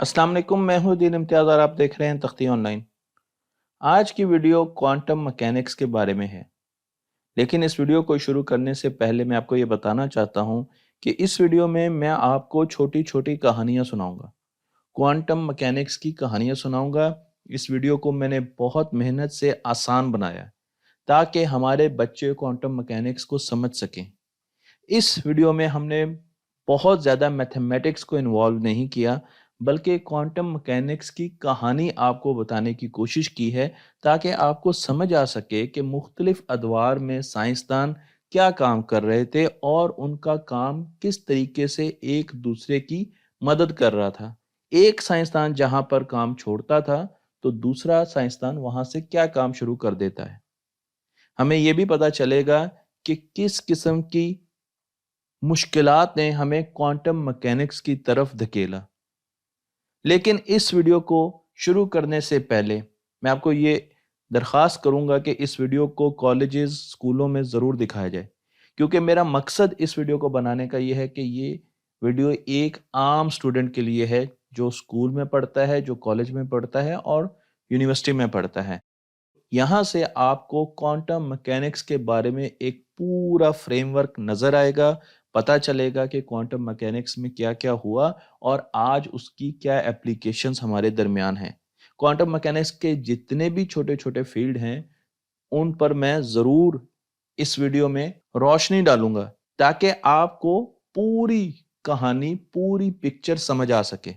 अस्सलाम वालेकुम, मैं हूं दीन इम्तियाज़ और आप देख रहे हैं तख्ती ऑनलाइन। आज की वीडियो क्वांटम मैकेनिक्स के बारे में है। लेकिन इस वीडियो को शुरू करने से पहले मैं आपको ये बताना चाहता हूं कि इस वीडियो में मैं आपको छोटी छोटी कहानियां सुनाऊंगा, क्वांटम मैकेनिक्स की कहानियां सुनाऊंगा। इस वीडियो को मैंने बहुत मेहनत से आसान बनाया ताकि हमारे बच्चे क्वांटम मैकेनिक्स को समझ सकें। इस वीडियो में हमने बहुत ज़्यादा मैथमेटिक्स को इन्वॉल्व नहीं किया, बल्कि क्वांटम मैकेनिक्स की कहानी आपको बताने की कोशिश की है ताकि आपको समझ आ सके कि मुख्तलिफ अदवार में साइंसदान क्या काम कर रहे थे और उनका काम किस तरीके से एक दूसरे की मदद कर रहा था। एक साइंसदान जहां पर काम छोड़ता था तो दूसरा साइंसदान वहां से क्या काम शुरू कर देता है। हमें यह भी पता चलेगा कि किस किस्म की मुश्किलात ने हमें क्वांटम मैकेनिक्स की तरफ धकेला। लेकिन इस वीडियो को शुरू करने से पहले मैं आपको ये दरख्वास्त करूंगा कि इस वीडियो को कॉलेजेस स्कूलों में ज़रूर दिखाया जाए, क्योंकि मेरा मकसद इस वीडियो को बनाने का ये है कि ये वीडियो एक आम स्टूडेंट के लिए है जो स्कूल में पढ़ता है, जो कॉलेज में पढ़ता है और यूनिवर्सिटी में पढ़ता है। यहाँ से आपको क्वांटम मैकेनिक्स के बारे में एक पूरा फ्रेमवर्क नजर आएगा, पता चलेगा कि क्वांटम मैकेनिक्स में क्या क्या हुआ और आज उसकी क्या एप्लीकेशंस हमारे दरमियान हैं। क्वांटम मैकेनिक्स के जितने भी छोटे छोटे फील्ड हैं उन पर मैं ज़रूर इस वीडियो में रोशनी डालूंगा ताकि आपको पूरी कहानी, पूरी पिक्चर समझ आ सके।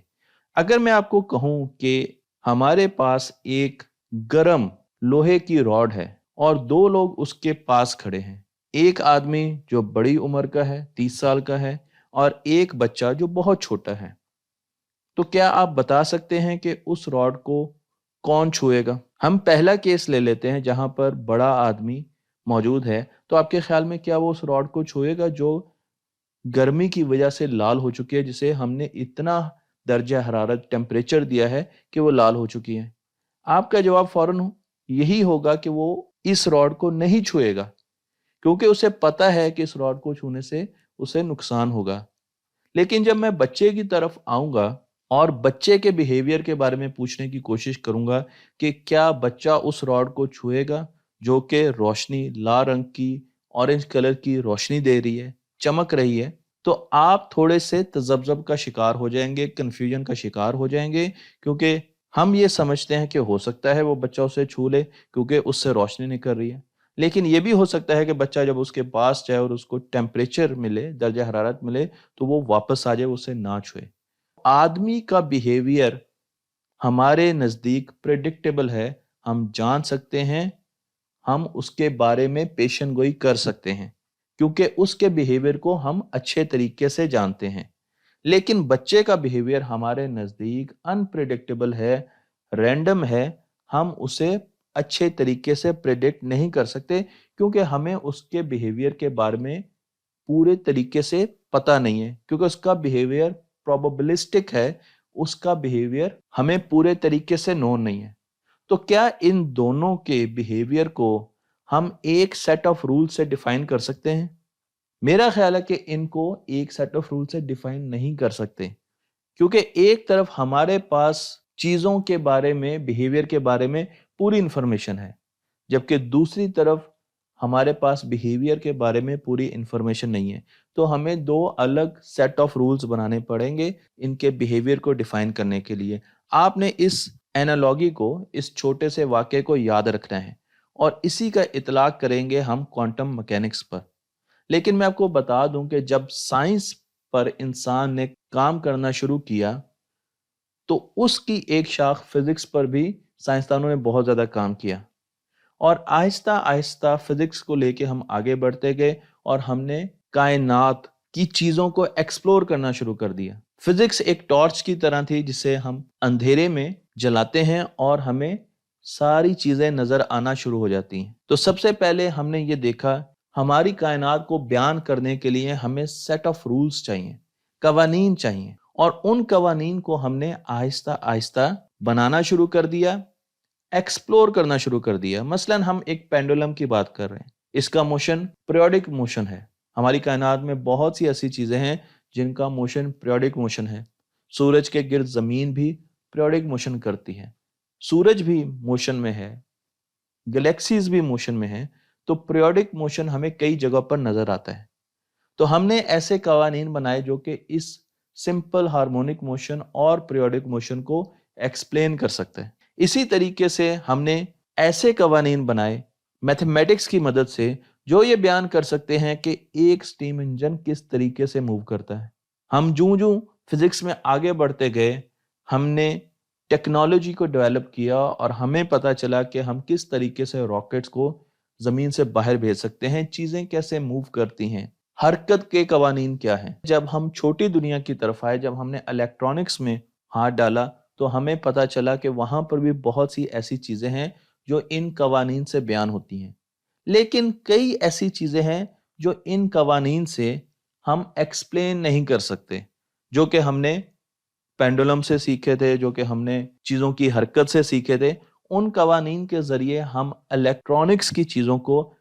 अगर मैं आपको कहूं कि हमारे पास एक गरम लोहे की रॉड है और दो लोग उसके पास खड़े हैं, एक आदमी जो बड़ी उम्र का है, 30 साल का है, और एक बच्चा जो बहुत छोटा है, तो क्या आप बता सकते हैं कि उस रॉड को कौन छुएगा? हम पहला केस ले लेते हैं जहां पर बड़ा आदमी मौजूद है, तो आपके ख्याल में क्या वो उस रॉड को छुएगा जो गर्मी की वजह से लाल हो चुकी है, जिसे हमने इतना दर्जा हरारत टेम्परेचर दिया है कि वो लाल हो चुकी है? आपका जवाब फौरन यही होगा कि वो इस रॉड को नहीं छुएगा, क्योंकि उसे पता है कि इस रॉड को छूने से उसे नुकसान होगा। लेकिन जब मैं बच्चे की तरफ आऊंगा और बच्चे के बिहेवियर के बारे में पूछने की कोशिश करूंगा कि क्या बच्चा उस रॉड को छुएगा जो कि रोशनी लाल रंग की, ऑरेंज कलर की रोशनी दे रही है, चमक रही है, तो आप थोड़े से तजब्जब का शिकार हो जाएंगे, कंफ्यूजन का शिकार हो जाएंगे, क्योंकि हम ये समझते हैं कि हो सकता है वो बच्चा उसे छू ले क्योंकि उससे रोशनी निकल रही है। लेकिन ये भी हो सकता है कि बच्चा जब उसके पास जाए और उसको टेम्परेचर मिले, दर्जा हरारत मिले, तो वो वापस आ जाए, उसे ना छुए। आदमी का बिहेवियर हमारे नज़दीक प्रेडिक्टेबल है। हम जान सकते हैं, हम उसके बारे में पेशन गोई कर सकते हैं, क्योंकि उसके बिहेवियर को हम अच्छे तरीके से जानते हैं। लेकिन बच्चे का बिहेवियर हमारे नज़दीक अनप्रेडिक्टेबल है, रैंडम है। हम उसे अच्छे तरीके से प्रेडिक्ट नहीं कर सकते, क्योंकि हमें उसके बिहेवियर के बारे में पूरे तरीके से पता नहीं है, क्योंकि उसका बिहेवियर प्रोबेबिलिस्टिक है, उसका बिहेवियर हमें पूरे तरीके से नोन नहीं है। तो क्या इन दोनों के बिहेवियर को हम एक सेट ऑफ रूल से डिफाइन कर सकते हैं? मेरा ख्याल है कि इनको एक सेट ऑफ रूल से डिफाइन नहीं कर सकते, क्योंकि एक तरफ हमारे पास चीजों के बारे में, बिहेवियर के बारे में पूरी इंफॉर्मेशन है, जबकि दूसरी तरफ हमारे पास बिहेवियर के बारे में पूरी इंफॉर्मेशन नहीं है। तो हमें दो अलग सेट ऑफ रूल्स बनाने पड़ेंगे इनके बिहेवियर को डिफाइन करने के लिए। आपने इस एनालॉगी को, इस छोटे से वाक्य को याद रखना है और इसी का इतलाक करेंगे हम क्वांटम मैकेनिक्स पर। लेकिन मैं आपको बता दूं कि जब साइंस पर इंसान ने काम करना शुरू किया तो उसकी एक शाख फिजिक्स पर भी साइंसदानों ने बहुत ज्यादा काम किया, और आहिस्ता आहिस्ता फिजिक्स को लेके हम आगे बढ़ते गए और हमने कायनात की चीजों को एक्सप्लोर करना शुरू कर दिया। फिजिक्स एक टॉर्च की तरह थी जिसे हम अंधेरे में जलाते हैं और हमें सारी चीजें नजर आना शुरू हो जाती हैं। तो सबसे पहले हमने ये देखा, हमारी कायनात को बयान करने के लिए हमें सेट ऑफ रूल्स चाहिए, कवानीन चाहिए, और उन कवानीन को हमने आहिस्ता आहिस्ता बनाना शुरू कर दिया, एक्सप्लोर करना शुरू कर दिया। मसलन हम एक पेंडुलम की बात कर रहे हैं, इसका मोशन पीरियोडिक मोशन है। हमारी कायनात में बहुत सी ऐसी चीजें हैं जिनका मोशन पीरियोडिक मोशन है। सूरज के गिर्द जमीन भी पीरियोडिक मोशन करती है, सूरज भी मोशन में है, गैलेक्सीज भी मोशन में है। तो पीरियोडिक मोशन हमें कई जगह पर नजर आता है। तो हमने ऐसे कवानीन बनाए जो कि इस सिंपल हार्मोनिक मोशन और पीरियोडिक मोशन को एक्सप्लेन कर सकते हैं। इसी तरीके से हमने ऐसे कवानीन बनाए मैथमेटिक्स की मदद से जो ये बयान कर सकते हैं कि एक स्टीम इंजन किस तरीके से मूव करता है। हम जूं जूं फिजिक्स में आगे बढ़ते गए, हमने टेक्नोलॉजी को डेवलप किया और हमें पता चला कि हम किस तरीके से रॉकेट्स को जमीन से बाहर भेज सकते हैं, चीजें कैसे मूव करती हैं, हरकत के कवानीन क्या हैं। जब हम छोटी दुनिया की तरफ आए, जब हमने इलेक्ट्रॉनिक्स में हाथ डाला, तो हमें पता चला कि वहां पर भी बहुत सी ऐसी चीजें हैं जो इन कवानीन से बयान होती हैं। लेकिन कई ऐसी चीजें हैं जो इन कवानीन से हम एक्सप्लेन नहीं कर सकते, जो कि हमने पेंडुलम से सीखे थे, जो कि हमने चीजों की हरकत से सीखे थे। उन कवानीन के जरिए हम इलेक्ट्रॉनिक्स की चीजों को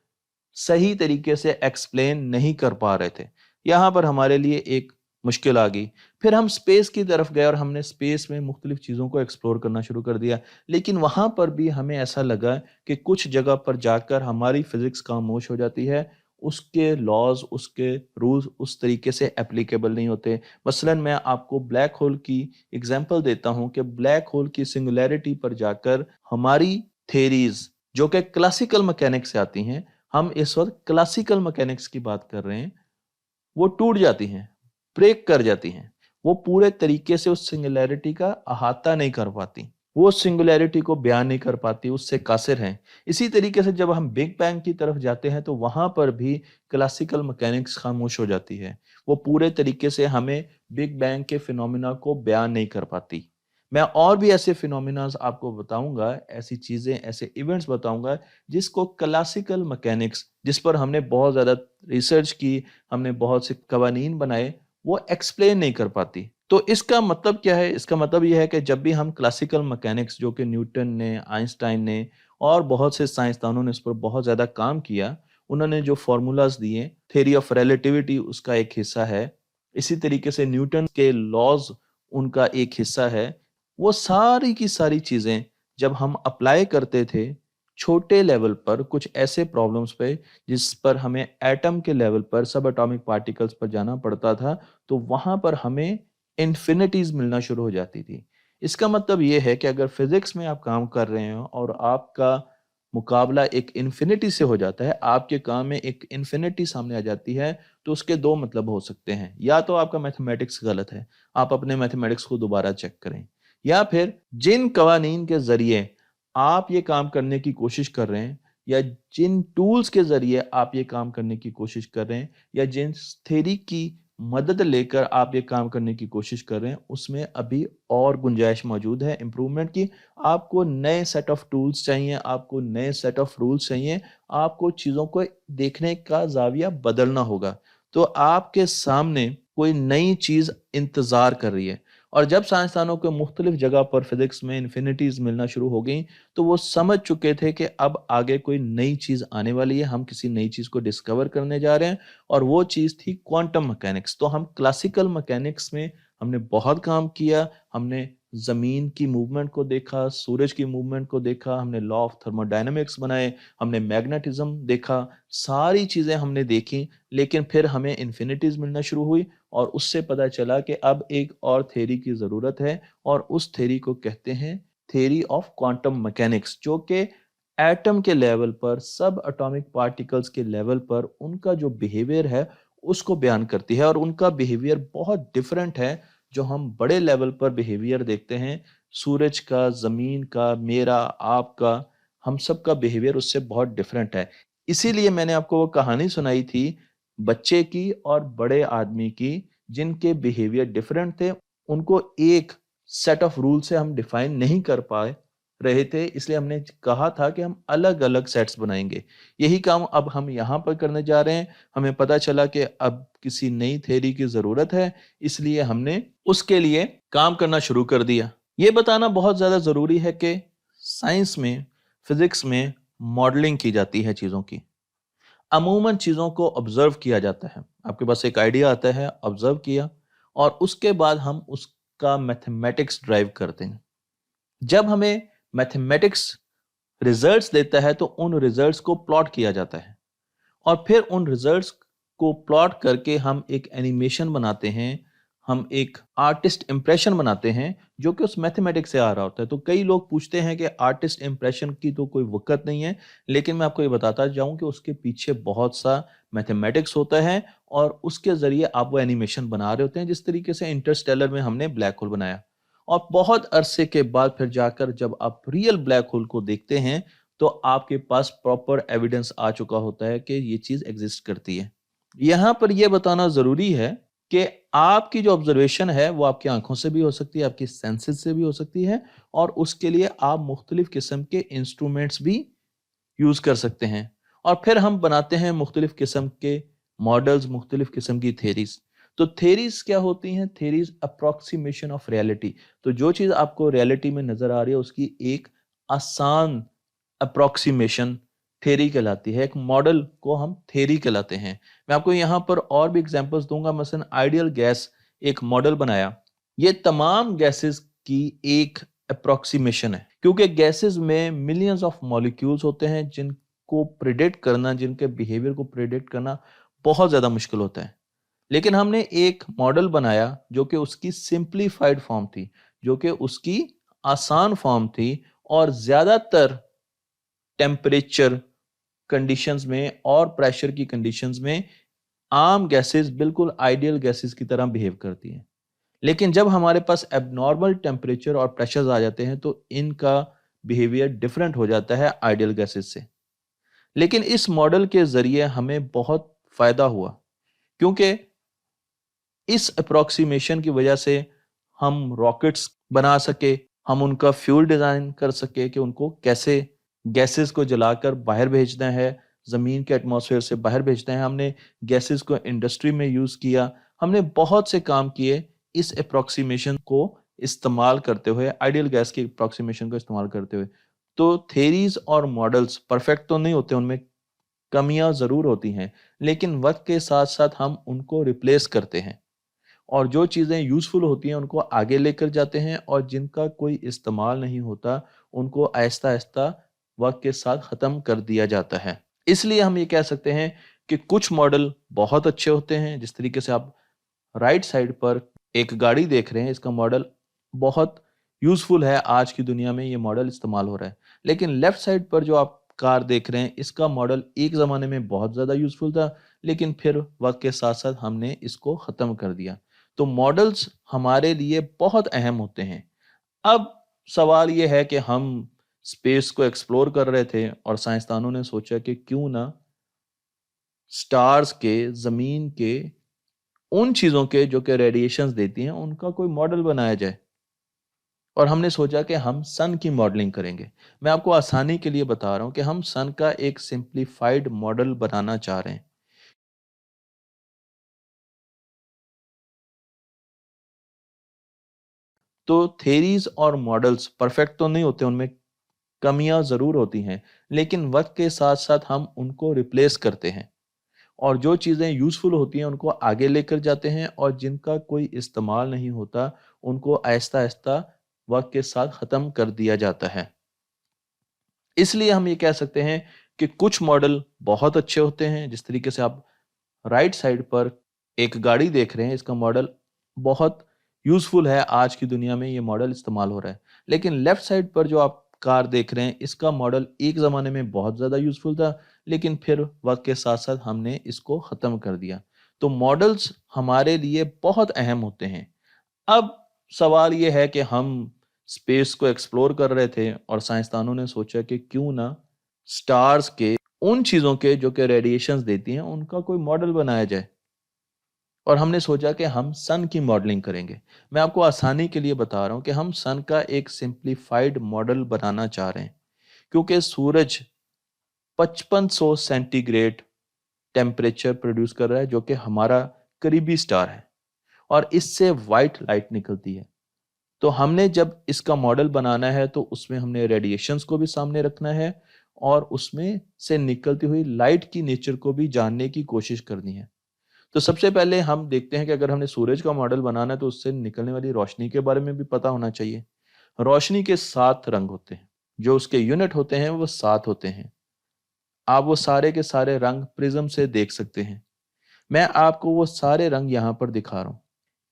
सही तरीके से एक्सप्लेन नहीं कर पा रहे थे। यहां पर हमारे लिए एक मुश्किल आ गई। फिर हम स्पेस की तरफ गए और हमने स्पेस में मुख्तलिफ चीज़ों को एक्सप्लोर करना शुरू कर दिया। लेकिन वहां पर भी हमें ऐसा लगा कि कुछ जगह पर जाकर हमारी फिजिक्स खामोश हो जाती है, उसके लॉज, उसके रूल्स उस तरीके से एप्लीकेबल नहीं होते। मसलन मैं आपको ब्लैक होल की एग्जांपल देता हूं कि ब्लैक होल की सिंगुलैरिटी पर जाकर हमारी थेरीज जो कि क्लासिकल मैकेनिक्स से आती हैं, हम इस वक्त क्लासिकल मैकेनिक्स की बात कर रहे हैं, वो टूट जाती हैं, ब्रेक कर जाती हैं। वो पूरे तरीके से उस सिंगुलैरिटी का अहाता नहीं कर पाती, वो सिंगुलैरिटी को बयान नहीं कर पाती, उससे कासिर हैं। इसी तरीके से जब हम बिग बैंग की तरफ जाते हैं तो वहां पर भी क्लासिकल मैकेनिक्स खामोश हो जाती है, वो पूरे तरीके से हमें बिग बैंग के फिनोमिना को बयान नहीं कर पाती। मैं और भी ऐसे फिनोमिनाज आपको बताऊंगा, ऐसी चीजें, ऐसे इवेंट्स बताऊंगा जिसको क्लासिकल मैकेनिक्स, जिस पर हमने बहुत ज्यादा रिसर्च की, हमने बहुत से कवानीन बनाए, वो एक्सप्लेन नहीं कर पाती। तो इसका मतलब क्या है? इसका मतलब यह है कि जब भी हम क्लासिकल मैकेनिक्स, जो कि न्यूटन ने, आइंस्टाइन ने और बहुत से साइंसदानों ने इस पर बहुत ज्यादा काम किया, उन्होंने जो फॉर्मूलाज दिए, थ्योरी ऑफ रिलेटिविटी उसका एक हिस्सा है, इसी तरीके से न्यूटन के लॉज उनका एक हिस्सा है। वो सारी की सारी चीजें जब हम अप्लाई करते थे छोटे लेवल पर कुछ ऐसे प्रॉब्लम्स पे जिस पर हमें एटम के लेवल पर, सब एटॉमिक पार्टिकल्स पर जाना पड़ता था, तो वहां पर हमें इन्फिनिटीज मिलना शुरू हो जाती थी। इसका मतलब ये है कि अगर फिजिक्स में आप काम कर रहे हो और आपका मुकाबला एक इन्फिनिटी से हो जाता है, आपके काम में एक इन्फिनिटी सामने आ जाती है, तो उसके दो मतलब हो सकते हैं। या तो आपका मैथमेटिक्स गलत है, आप अपने मैथमेटिक्स को दोबारा चेक करें, या फिर जिन कवानीन के जरिए आप ये काम करने की कोशिश कर रहे हैं, या जिन टूल्स के जरिए आप ये काम करने की कोशिश कर रहे हैं, या जिन थ्योरी की मदद लेकर आप ये काम करने की कोशिश कर रहे हैं, उसमें अभी और गुंजाइश मौजूद है इम्प्रूवमेंट की। आपको नए सेट ऑफ टूल्स चाहिए, आपको नए सेट ऑफ रूल्स चाहिए, आपको चीज़ों को देखने का जाविया बदलना होगा। तो आपके सामने कोई नई चीज़ इंतज़ार कर रही है। और जब साइंसदानों को मुख्तलिफ जगह पर फिजिक्स में इन्फिनिटीज मिलना शुरू हो गई, तो वो समझ चुके थे कि अब आगे कोई नई चीज आने वाली है, हम किसी नई चीज को डिस्कवर करने जा रहे हैं, और वो चीज थी क्वांटम मैकेनिक्स। तो हम क्लासिकल मैकेनिक्स में हमने बहुत काम किया, हमने जमीन की मूवमेंट को देखा, सूरज की मूवमेंट को देखा, हमने लॉ ऑफ थर्मोडायनेमिक्स बनाए, हमने मैग्नेटिज्म देखा, सारी चीजें हमने देखी। लेकिन फिर हमें इन्फिनिटीज मिलना शुरू हुई और उससे पता चला कि अब एक और थ्योरी की जरूरत है, और उस थ्योरी को कहते हैं थ्योरी ऑफ क्वांटम मैकेनिक्स, जो कि एटम के लेवल पर, सब एटॉमिक पार्टिकल्स के लेवल पर उनका जो बिहेवियर है उसको बयान करती है। और उनका बिहेवियर बहुत डिफरेंट है जो हम बड़े लेवल पर बिहेवियर देखते हैं, सूरज का, जमीन का, मेरा, आपका, हम सब का बिहेवियर उससे बहुत डिफरेंट है। इसीलिए मैंने आपको वो कहानी सुनाई थी बच्चे की और बड़े आदमी की, जिनके बिहेवियर डिफरेंट थे। उनको एक सेट ऑफ रूल से हम डिफाइन नहीं कर पाए रहे थे, इसलिए हमने कहा था कि हम अलग अलग सेट्स बनाएंगे। यही काम अब हम यहाँ पर करने जा रहे हैं। हमें पता चला कि अब किसी नई थ्योरी की जरूरत है, इसलिए हमने उसके लिए काम करना शुरू कर दिया। ये बताना बहुत ज्यादा जरूरी है कि साइंस में, फिजिक्स में मॉडलिंग की जाती है चीजों की। अमूमन चीज़ों को ऑब्जर्व किया जाता है। आपके पास एक आइडिया आता है, ऑब्जर्व किया, और उसके बाद हम उस उसका मैथमेटिक्स ड्राइव करते हैं। जब हमें मैथमेटिक्स रिजल्ट्स देता है तो उन रिजल्ट्स को प्लॉट किया जाता है और फिर उन रिजल्ट्स को प्लॉट करके हम एक एनिमेशन बनाते हैं, हम एक आर्टिस्ट इंप्रेशन बनाते हैं जो कि उस मैथमेटिक्स से आ रहा होता है। तो कई लोग पूछते हैं कि आर्टिस्ट इंप्रेशन की तो कोई वक़्त नहीं है, लेकिन मैं आपको ये बताता जाऊं कि उसके पीछे बहुत सा मैथमेटिक्स होता है और उसके ज़रिए आप वो एनिमेशन बना रहे होते हैं, जिस तरीके से इंटरस्टेलर में हमने ब्लैक होल बनाया। और बहुत अरसे के बाद फिर जाकर जब आप रियल ब्लैक होल को देखते हैं तो आपके पास प्रॉपर एविडेंस आ चुका होता है कि ये चीज़ एग्जिस्ट करती है। यहाँ पर यह बताना ज़रूरी है कि आपकी जो ऑब्जर्वेशन है वो आपकी आंखों से भी हो सकती है, आपकी सेंसेस से भी हो सकती है और उसके लिए आप मुख्तलिफ किस्म के इंस्ट्रूमेंट्स भी यूज़ कर सकते हैं। और फिर हम बनाते हैं मुख्तलिफ किस्म के मॉडल्स, मुख्तलिफ किस्म की थेरीज। तो थेरीज क्या होती हैं? Theories approximation of reality. तो जो चीज़ आपको रियलिटी में नज़र आ रही है उसकी एक आसान अप्रॉक्सीमेशन थ्योरी कहलाती है। एक मॉडल को हम थ्योरी कहलाते हैं। मैं आपको यहाँ पर और भी एग्जांपल्स दूंगा। मसलन आइडियल गैस एक मॉडल बनाया। ये तमाम गैसेस की एक अप्रॉक्सीमेशन है क्योंकि गैसेस में मिलियंस ऑफ मॉलिक्यूल्स होते हैं जिनको प्रिडिक्ट करना, जिनके बिहेवियर को प्रिडिक्ट करना बहुत ज़्यादा मुश्किल होता है। लेकिन हमने एक मॉडल बनाया जो कि उसकी सिंप्लीफाइड फॉर्म थी, जो कि उसकी आसान फॉर्म थी और ज़्यादातर टेम्परेचर कंडीशंस में और प्रेशर की कंडीशंस में आम गैसेस बिल्कुल आइडियल गैसेस की तरह बिहेव करती हैं। लेकिन जब हमारे पास एबनॉर्मल टेम्परेचर और प्रेशर्स आ जाते हैं तो इनका बिहेवियर डिफरेंट हो जाता है आइडियल गैसेस से। लेकिन इस मॉडल के जरिए हमें बहुत फायदा हुआ क्योंकि इस अप्रोक्सीमेशन की वजह से हम रॉकेट्स बना सके, हम उनका फ्यूल डिजाइन कर सके कि उनको कैसे गैसेस को जलाकर बाहर भेजना है, जमीन के एटमॉस्फेयर से बाहर भेजना है। हमने गैसेस को इंडस्ट्री में यूज किया, हमने बहुत से काम किए इस अप्रोक्सीमेशन को इस्तेमाल करते हुए, आइडियल गैस की अप्रोक्सीमेशन को इस्तेमाल करते हुए। तो थेरीज और मॉडल्स परफेक्ट तो नहीं होते, उनमें कमियां जरूर होती हैं, लेकिन वक्त के साथ साथ हम उनको रिप्लेस करते हैं और जो चीज़ें यूज़फुल होती हैं उनको आगे लेकर जाते हैं और जिनका कोई इस्तेमाल नहीं होता उनको आहिस्ता आहिस्ता वक्त के साथ ख़त्म कर दिया जाता है। इसलिए हम ये कह सकते हैं कि कुछ मॉडल बहुत अच्छे होते हैं। जिस तरीके से आप राइट साइड पर एक गाड़ी देख रहे हैं, इसका मॉडल बहुत यूज़फुल है, आज की दुनिया में ये मॉडल इस्तेमाल हो रहा है। लेकिन लेफ्ट साइड पर जो आप कार देख रहे हैं, इसका मॉडल एक ज़माने में बहुत ज़्यादा यूज़फुल था, लेकिन फिर वक्त के साथ साथ हमने इसको ख़त्म कर दिया। तो मॉडल्स हमारे लिए बहुत अहम होते हैं। अब सवाल ये है कि हम स्पेस को एक्सप्लोर कर रहे थे और साइंसदानों ने सोचा कि क्यों ना स्टार्स के, जमीन के, उन चीजों के जो कि रेडिएशंस देती हैं उनका कोई मॉडल बनाया जाए। और हमने सोचा कि हम सन की मॉडलिंग करेंगे। मैं आपको आसानी के लिए बता रहा हूं कि हम सन का एक सिंप्लीफाइड मॉडल बनाना चाह रहे हैं। तो थेरीज और मॉडल्स परफेक्ट तो नहीं होते, उनमें कमियां जरूर होती हैं, लेकिन वक्त के साथ साथ हम उनको रिप्लेस करते हैं और जो चीज़ें यूज़फुल होती हैं उनको आगे लेकर जाते हैं और जिनका कोई इस्तेमाल नहीं होता उनको आहिस्ता आहिस्ता वक्त के साथ ख़त्म कर दिया जाता है। इसलिए हम ये कह सकते हैं कि कुछ मॉडल बहुत अच्छे होते हैं। जिस तरीके से आप राइट साइड पर एक गाड़ी देख रहे हैं, इसका मॉडल बहुत यूज़फुल है, आज की दुनिया में ये मॉडल इस्तेमाल हो रहा है। लेकिन लेफ्ट साइड पर जो आप कार देख रहे हैं, इसका मॉडल एक ज़माने में बहुत ज़्यादा यूज़फुल था, लेकिन फिर वक्त के साथ साथ हमने इसको ख़त्म कर दिया। तो मॉडल्स हमारे लिए बहुत अहम होते हैं। अब सवाल ये है कि हम स्पेस को एक्सप्लोर कर रहे थे और साइंसदानों ने सोचा कि क्यों ना स्टार्स के, उन चीज़ों के जो कि रेडिएशंस देती हैं उनका कोई मॉडल बनाया जाए। और हमने सोचा कि हम सन की मॉडलिंग करेंगे। मैं आपको आसानी के लिए बता रहा हूं कि हम सन का एक सिंप्लीफाइड मॉडल बनाना चाह रहे हैं क्योंकि सूरज 5500 सेंटीग्रेड टेम्परेचर प्रोड्यूस कर रहा है जो कि हमारा करीबी स्टार है और इससे वाइट लाइट निकलती है। तो हमने जब इसका मॉडल बनाना है तो उसमें हमने रेडिएशंस को भी सामने रखना है और उसमें से निकलती हुई लाइट की नेचर को भी जानने की कोशिश करनी है। तो सबसे पहले हम देखते हैं कि अगर हमने सूरज का मॉडल बनाना है तो उससे निकलने वाली रोशनी के बारे में भी पता होना चाहिए। रोशनी के 7 रंग होते हैं, जो उसके यूनिट होते हैं वो 7 होते हैं। आप वो सारे के सारे रंग प्रिज्म से देख सकते हैं। मैं आपको वो सारे रंग यहाँ पर दिखा रहा हूँ।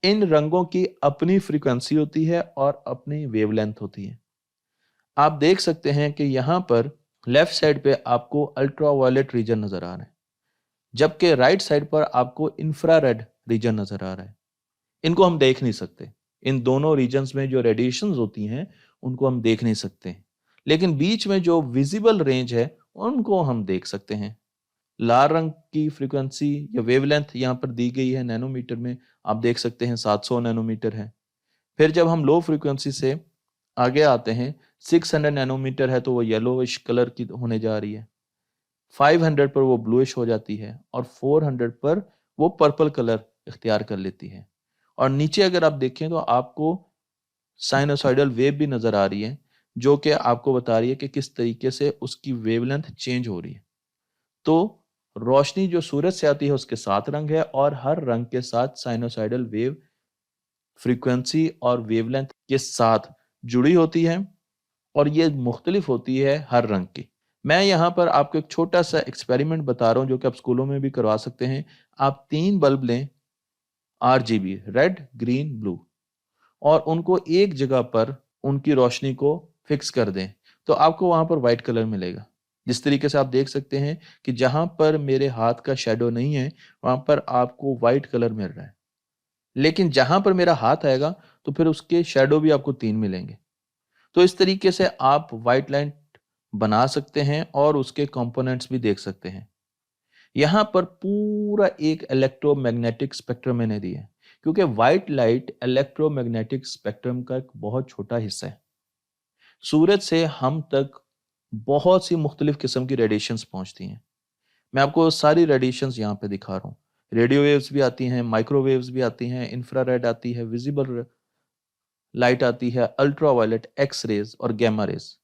इन रंगों की अपनी फ्रीक्वेंसी होती है और अपनी वेवलेंथ होती है। आप देख सकते हैं कि यहाँ पर लेफ्ट साइड पे आपको अल्ट्रावायलेट रीजन नजर आ रहा है, जबकि राइट साइड पर आपको इंफ्रारेड रीजन नजर आ रहा है। इनको हम देख नहीं सकते। इन दोनों रीजन्स में जो रेडिएशंस होती हैं उनको हम देख नहीं सकते, लेकिन बीच में जो विजिबल रेंज है उनको हम देख सकते हैं। लाल रंग की फ्रीक्वेंसी या वेवलेंथ यहाँ पर दी गई है नैनोमीटर में। आप देख सकते हैं 700 नैनोमीटर है। फिर जब हम लो फ्रीक्वेंसी से आगे आते हैं, 600 नैनोमीटर है तो वो येलोइश कलर की होने जा रही है। 500 पर वो ब्लूइश हो जाती है और 400 पर वो पर्पल कलर इख्तियार कर लेती है। और नीचे अगर आप देखें तो आपको साइनोसॉइडल वेव भी नजर आ रही है, जो कि आपको बता रही है कि किस तरीके से उसकी वेवलेंथ चेंज हो रही है। तो रोशनी जो सूरज से आती है उसके 7 रंग है और हर रंग के साथ साइनोसॉइडल वेव फ्रीक्वेंसी और वेवलेंथ के साथ जुड़ी होती है और ये मुख्तलिफ होती है हर रंग की। मैं यहाँ पर आपको एक छोटा सा एक्सपेरिमेंट बता रहा हूँ जो कि आप स्कूलों में भी करवा सकते हैं। आप 3 बल्ब लें, RGB, रेड, ग्रीन, ब्लू, और उनको एक जगह पर उनकी रोशनी को फिक्स कर दें, तो आपको वहां पर व्हाइट कलर मिलेगा। जिस तरीके से आप देख सकते हैं कि जहां पर मेरे हाथ का शेडो नहीं है वहां पर आपको व्हाइट कलर मिल रहा है, लेकिन जहां पर मेरा हाथ आएगा तो फिर उसके शेडो भी आपको 3 मिलेंगे। तो इस तरीके से आप व्हाइट लाइट बना सकते हैं और उसके कंपोनेंट्स भी देख सकते हैं। यहां पर पूरा एक इलेक्ट्रोमैग्नेटिक स्पेक्ट्रम मैंने दिया है, क्योंकि व्हाइट लाइट इलेक्ट्रोमैग्नेटिक स्पेक्ट्रम का एक बहुत छोटा हिस्सा है। सूरज से हम तक बहुत सी मुख्तलिफ किस्म की रेडिएशंस पहुंचती हैं। मैं आपको सारी रेडिएशंस यहाँ पे दिखा रहा हूँ। रेडियो वेव्स भी आती हैं, माइक्रोवेव्स भी आती हैं, इंफ्रारेड आती है, विजिबल लाइट आती है, अल्ट्रावायलेट, एक्स रेज और गैमा रेज।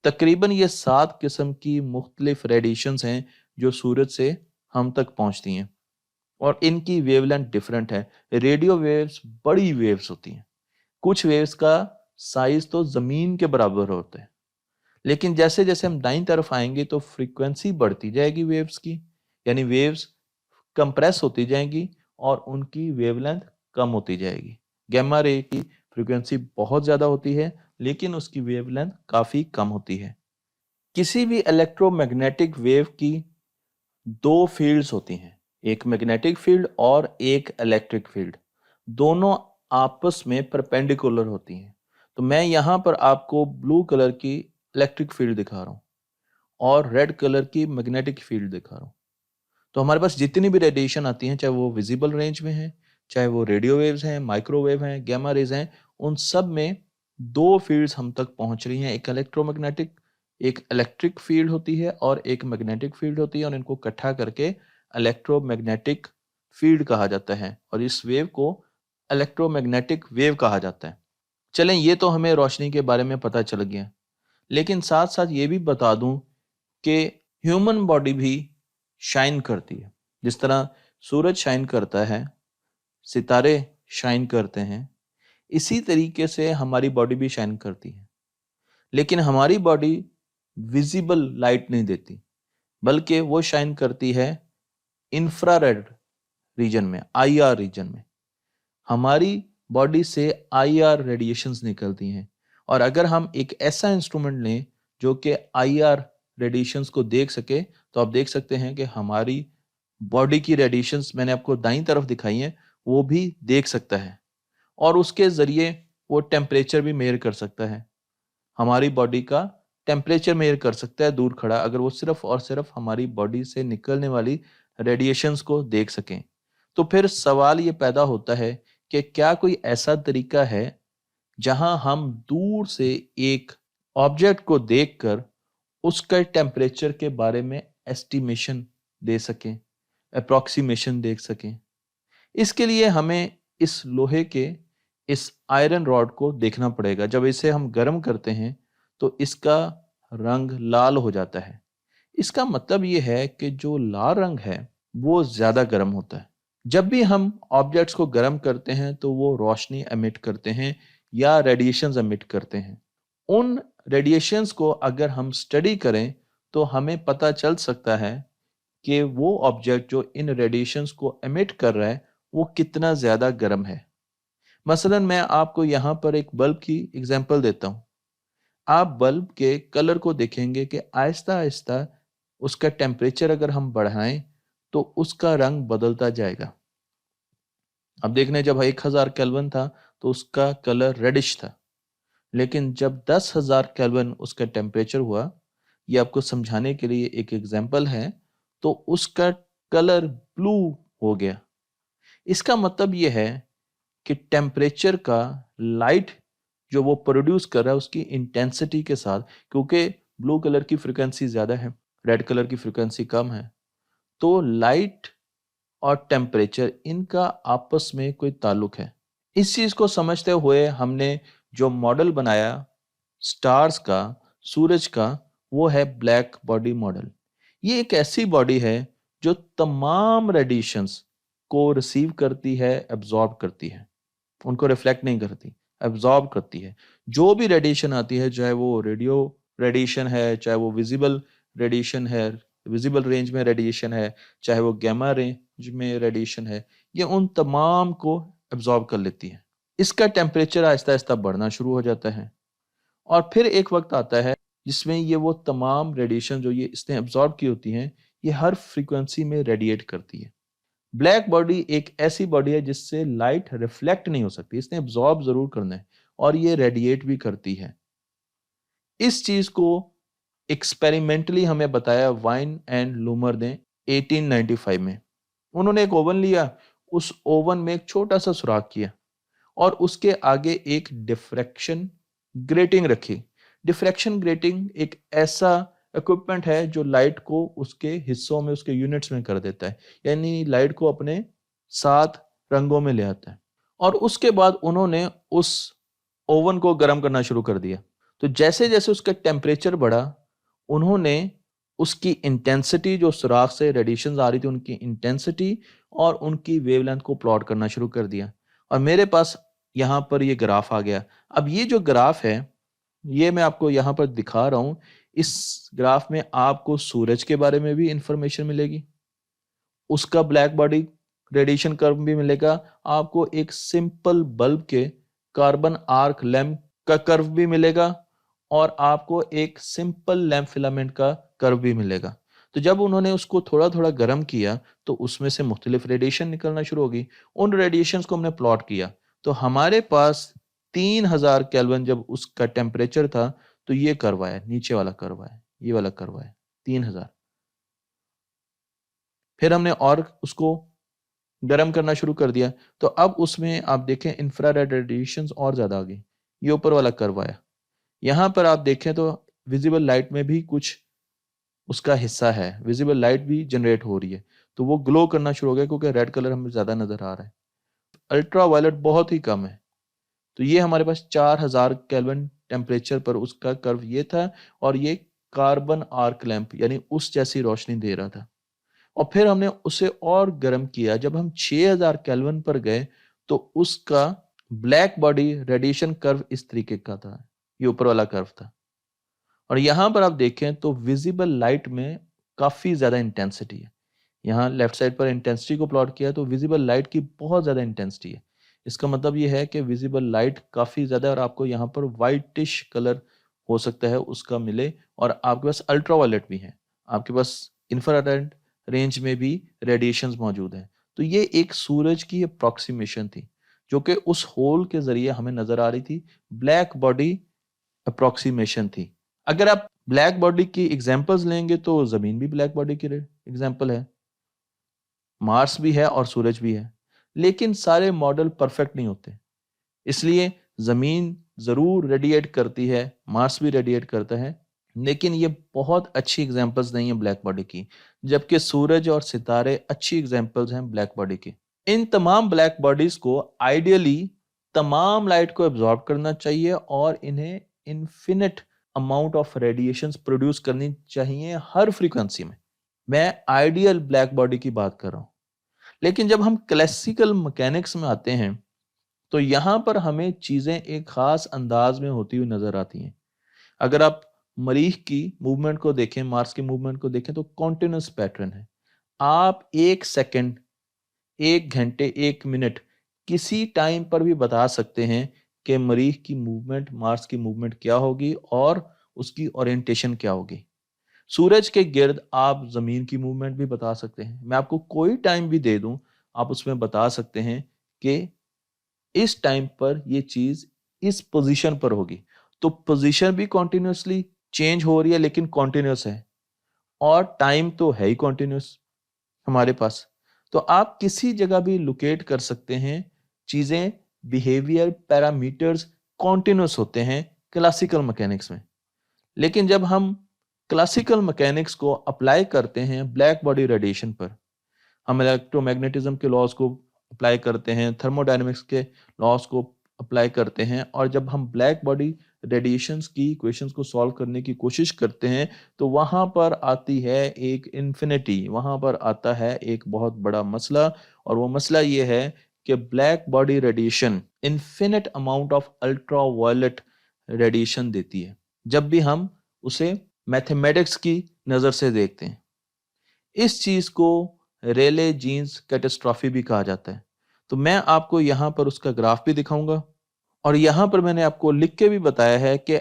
तकरीबन ये 7 किस्म की मुख्तलिफ रेडिएशंस हैं जो सूरज से हम तक पहुंचती हैं और इनकी वेवलेंथ डिफरेंट है। रेडियो वेव्स बड़ी वेव्स होती हैं। कुछ वेव्स का साइज तो जमीन के बराबर होता है, लेकिन जैसे जैसे हम दाईं तरफ आएंगे तो फ्रीक्वेंसी बढ़ती जाएगी वेव्स की, यानी वेव्स कंप्रेस होती जाएंगी और उनकी वेवलेंथ कम होती जाएगी। गैमा रे की फ्रीक्वेंसी बहुत ज्यादा होती है लेकिन उसकी वेवलेंथ काफी कम होती है। किसी भी इलेक्ट्रोमैग्नेटिक वेव की 2 फील्ड्स होती हैं, एक मैग्नेटिक फील्ड और एक इलेक्ट्रिक फील्ड। दोनों आपस में परपेंडिकुलर होती हैं। तो मैं यहाँ पर आपको ब्लू कलर की इलेक्ट्रिक फील्ड दिखा रहा हूँ और रेड कलर की मैग्नेटिक फील्ड दिखा रहा हूँ। तो हमारे पास जितनी भी रेडिएशन आती हैं, चाहे वो विजिबल रेंज में है, चाहे वो रेडियो वेव्स हैं, माइक्रोवेव हैं, गैमा रेज हैं, उन सब में 2 फील्ड्स हम तक पहुंच रही हैं। एक इलेक्ट्रोमैग्नेटिक, एक इलेक्ट्रिक फील्ड होती है और एक मैग्नेटिक फील्ड होती है, और इनको इकट्ठा करके इलेक्ट्रोमैग्नेटिक फील्ड कहा जाता है और इस वेव को इलेक्ट्रोमैग्नेटिक वेव कहा जाता है। चलें, ये तो हमें रोशनी के बारे में पता चल गया, लेकिन साथ साथ ये भी बता दूं कि ह्यूमन बॉडी भी शाइन करती है। जिस तरह सूरज शाइन करता है, सितारे शाइन करते हैं, इसी तरीके से हमारी बॉडी भी शाइन करती है। लेकिन हमारी बॉडी विजिबल लाइट नहीं देती, बल्कि वो शाइन करती है इंफ्रारेड रीजन में, IR रीजन में। हमारी बॉडी से IR रेडिएशंस निकलती हैं, और अगर हम एक ऐसा इंस्ट्रूमेंट लें जो कि IR रेडिएशंस को देख सके, तो आप देख सकते हैं कि हमारी बॉडी की रेडिएशंस मैंने आपको दाईं तरफ दिखाई हैं, वो भी देख सकता है और उसके जरिए वो टेम्परेचर भी मेजर कर सकता है। हमारी बॉडी का टेम्परेचर मेजर कर सकता है दूर खड़ा, अगर वो सिर्फ और सिर्फ हमारी बॉडी से निकलने वाली रेडिएशंस को देख सकें। तो फिर सवाल ये पैदा होता है कि क्या कोई ऐसा तरीका है जहां हम दूर से एक ऑब्जेक्ट को देखकर उसका टेम्परेचर के बारे में एस्टिमेशन दे सकें, अप्रॉक्सीमेशन देख सकें। इसके लिए हमें इस लोहे के, इस आयरन रॉड को देखना पड़ेगा। जब इसे हम गर्म करते हैं तो इसका रंग लाल हो जाता है। इसका मतलब ये है कि जो लाल रंग है वो ज्यादा गर्म होता है। जब भी हम ऑब्जेक्ट्स को गर्म करते हैं तो वो रोशनी एमिट करते हैं या रेडिएशंस एमिट करते हैं। उन रेडिएशंस को अगर हम स्टडी करें तो हमें पता चल सकता है कि वो ऑब्जेक्ट जो इन रेडिएशंस को एमिट कर रहा है वो कितना ज्यादा गर्म है। मसलन मैं आपको यहाँ पर एक बल्ब की एग्जांपल देता हूँ। आप बल्ब के कलर को देखेंगे कि आहिस्ता आहिस्ता उसका टेम्परेचर अगर हम बढ़ाएं तो उसका रंग बदलता जाएगा। अब देखने जब 1000 केल्विन था तो उसका कलर रेडिश था, लेकिन जब 10,000 केल्विन उसका टेम्परेचर हुआ, ये आपको समझाने के लिए एक एग्जांपल है, तो उसका कलर ब्लू हो गया। इसका मतलब ये है कि टेम्परेचर का लाइट जो वो प्रोड्यूस कर रहा है उसकी इंटेंसिटी के साथ, क्योंकि ब्लू कलर की फ्रिक्वेंसी ज्यादा है, रेड कलर की फ्रिक्वेंसी कम है, तो लाइट और टेम्परेचर इनका आपस में कोई ताल्लुक है। इस चीज को समझते हुए हमने जो मॉडल बनाया स्टार्स का, सूरज का, वो है ब्लैक बॉडी मॉडल। ये एक ऐसी बॉडी है जो तमाम रेडिएशंस को रिसीव करती है, एब्जॉर्ब करती है, उनको रिफ्लेक्ट नहीं करती, एब्जॉर्ब करती है। जो भी रेडिएशन आती है, चाहे वो रेडियो रेडिएशन है, चाहे वो विजिबल रेडिएशन है, विजिबल रेंज में रेडिएशन है, चाहे वो गैमा रेंज में रेडिएशन है, ये उन तमाम को एब्जॉर्ब कर लेती है। इसका टेम्परेचर आहिस्ता आहिस्ता बढ़ना शुरू हो जाता है और फिर एक वक्त आता है जिसमें ये वो तमाम रेडिएशन जो ये इसने एब्जॉर्ब की होती हैं, ये हर फ्रीक्वेंसी में रेडिएट करती है। ब्लैक बॉडी एक ऐसी बॉडी है जिससे लाइट रिफ्लेक्ट नहीं हो सकती, इसने एब्जॉर्ब जरूर करना है और ये रेडिएट भी करती है। इस चीज को एक्सपेरिमेंटली हमें बताया वाइन एंड लूमर ने 1895 में। उन्होंने एक ओवन लिया, उस ओवन में एक छोटा सा सुराख किया और उसके आगे एक डिफ्रैक्शन ग्रेटिंग रखी। डिफ्रैक्शन ग्रेटिंग एक ऐसा इक्विपमेंट है जो लाइट को उसके हिस्सों में, उसके यूनिट्स में कर देता है, यानी लाइट को अपने सात रंगों में ले आता है। और उसके बाद उन्होंने उस ओवन को गर्म करना शुरू कर दिया। तो जैसे जैसे उसका टेम्परेचर बढ़ा, उन्होंने उसकी इंटेंसिटी, जो सुराख से रेडिएशन आ रही थी, उनकी इंटेंसिटी और उनकी वेवलेंथ को प्लॉट करना शुरू कर दिया। और मेरे पास यहाँ पर ये ग्राफ आ गया। अब ये जो ग्राफ है, ये मैं आपको यहाँ पर दिखा रहा हूं। इस ग्राफ में आपको सूरज के बारे में भी इंफॉर्मेशन मिलेगी, उसका ब्लैक बॉडी रेडिएशन कर्व भी मिलेगा, आपको एक सिंपल बल्ब के कार्बन आर्क लैंप का कर्व भी मिलेगा और आपको एक सिंपल लैंप फिलामेंट का कर्व भी मिलेगा। तो जब उन्होंने उसको थोड़ा थोड़ा गर्म किया तो उसमें से मुख्तलिफ रेडिएशन निकलना शुरू होगी। उन रेडिएशन को हमने प्लॉट किया तो हमारे पास 3000 केल्विन जब उसका टेम्परेचर था तो ये कर्व आया, नीचे वाला कर्व आया, ये वाला कर्व आया 3000। फिर हमने और उसको गर्म करना शुरू कर दिया तो अब उसमें आप देखें इंफ्रारेड रेडिएशंस और ज्यादा आ गई, ये ऊपर वाला कर्व आया। यहां पर आप देखें तो विजिबल लाइट में भी कुछ उसका हिस्सा है, विजिबल लाइट भी जनरेट हो रही है, तो वो ग्लो करना शुरू हो गया क्योंकि रेड कलर हमें ज्यादा नजर आ रहा है। अल्ट्रा वायलेट बहुत ही कम है। तो ये हमारे पास 4000 केल्विन टेम्परेचर पर उसका कर्व ये था और ये कार्बन आर्क लैंप यानी उस जैसी रोशनी दे रहा था। और फिर हमने उसे और गर्म किया, जब हम 6000 केल्विन पर गए तो उसका ब्लैक बॉडी रेडिएशन कर्व इस तरीके का था, ये ऊपर वाला कर्व था। और यहां पर आप देखें तो विजिबल लाइट में काफी ज्यादा इंटेंसिटी है। यहाँ लेफ्ट साइड पर इंटेंसिटी को प्लॉट किया तो विजिबल लाइट की बहुत ज्यादा इंटेंसिटी है। इसका मतलब ये है कि विजिबल लाइट काफी ज्यादा और आपको यहाँ पर व्हाइटिश कलर हो सकता है उसका मिले। और आपके पास अल्ट्रावायलेट भी है, आपके पास इंफ्रारेड रेंज में भी रेडिएशंस मौजूद हैं। तो ये एक सूरज की अप्रोक्सीमेशन थी जो कि उस होल के जरिए हमें नजर आ रही थी, ब्लैक बॉडी अप्रोक्सीमेशन थी। अगर आप ब्लैक बॉडी की एग्जांपल्स लेंगे तो जमीन भी ब्लैक बॉडी की एग्जांपल है, मार्स भी है और सूरज भी है। लेकिन सारे मॉडल परफेक्ट नहीं होते, इसलिए जमीन जरूर रेडिएट करती है, मार्स भी रेडिएट करता है, लेकिन ये बहुत अच्छी एग्जांपल्स नहीं है ब्लैक बॉडी की, जबकि सूरज और सितारे अच्छी एग्जांपल्स हैं ब्लैक बॉडी की। इन तमाम ब्लैक बॉडीज को आइडियली तमाम लाइट को एब्जॉर्ब करना चाहिए और इन्हें infinite amount of radiations produce करनी चाहिए हर फ्रीक्वेंसी में। मैं आइडियल ब्लैक बॉडी की बात कर रहा हूं। लेकिन जब हम क्लासिकल मैकेनिक्स में आते हैं तो यहाँ पर हमें चीजें एक खास अंदाज में होती हुई नजर आती हैं। अगर आप मरीख की मूवमेंट को देखें, मार्स की मूवमेंट को देखें तो कॉन्टिन्यूस पैटर्न है। आप 1 सेकंड, 1 घंटे, 1 मिनट किसी टाइम पर भी बता सकते हैं कि मरीख की मूवमेंट, मार्स की मूवमेंट क्या होगी और उसकी ओरिएंटेशन क्या होगी। सूरज के गिर्द आप जमीन की मूवमेंट भी बता सकते हैं। मैं आपको कोई टाइम भी दे दूं, आप उसमें बता सकते हैं कि इस टाइम पर ये चीज इस पोजीशन पर होगी। तो पोजीशन भी कॉन्टिन्यूसली चेंज हो रही है लेकिन कॉन्टिन्यूस है, और टाइम तो है ही कॉन्टिन्यूस हमारे पास। तो आप किसी जगह भी लोकेट कर सकते हैं चीजें। बिहेवियर पैरामीटर्स कॉन्टिन्यूस होते हैं क्लासिकल मैकेनिक्स में। लेकिन जब हम क्लासिकल मैकेनिक्स को अप्लाई करते हैं ब्लैक बॉडी रेडिएशन पर, हम इलेक्ट्रोमैग्नेटिज्म के लॉज को अप्लाई करते हैं, थर्मोडायनेमिक्स के लॉज को अप्लाई करते हैं, और जब हम ब्लैक बॉडी रेडिएशंस की इक्वेशंस को सॉल्व करने की कोशिश करते हैं तो वहां पर आती है एक इन्फिनिटी, वहां पर आता है एक बहुत बड़ा मसला। और वो मसला ये है कि black body radiation infinite amount of ultraviolet radiation देती है जब भी हम उसे मैथमेटिक्स की नजर से देखते हैं। इस चीज को रेले जीन्स कैटेस्ट्रॉफी भी कहा जाता है। तो मैं आपको यहां पर उसका ग्राफ भी दिखाऊंगा, और यहां पर मैंने आपको लिख के भी बताया है कि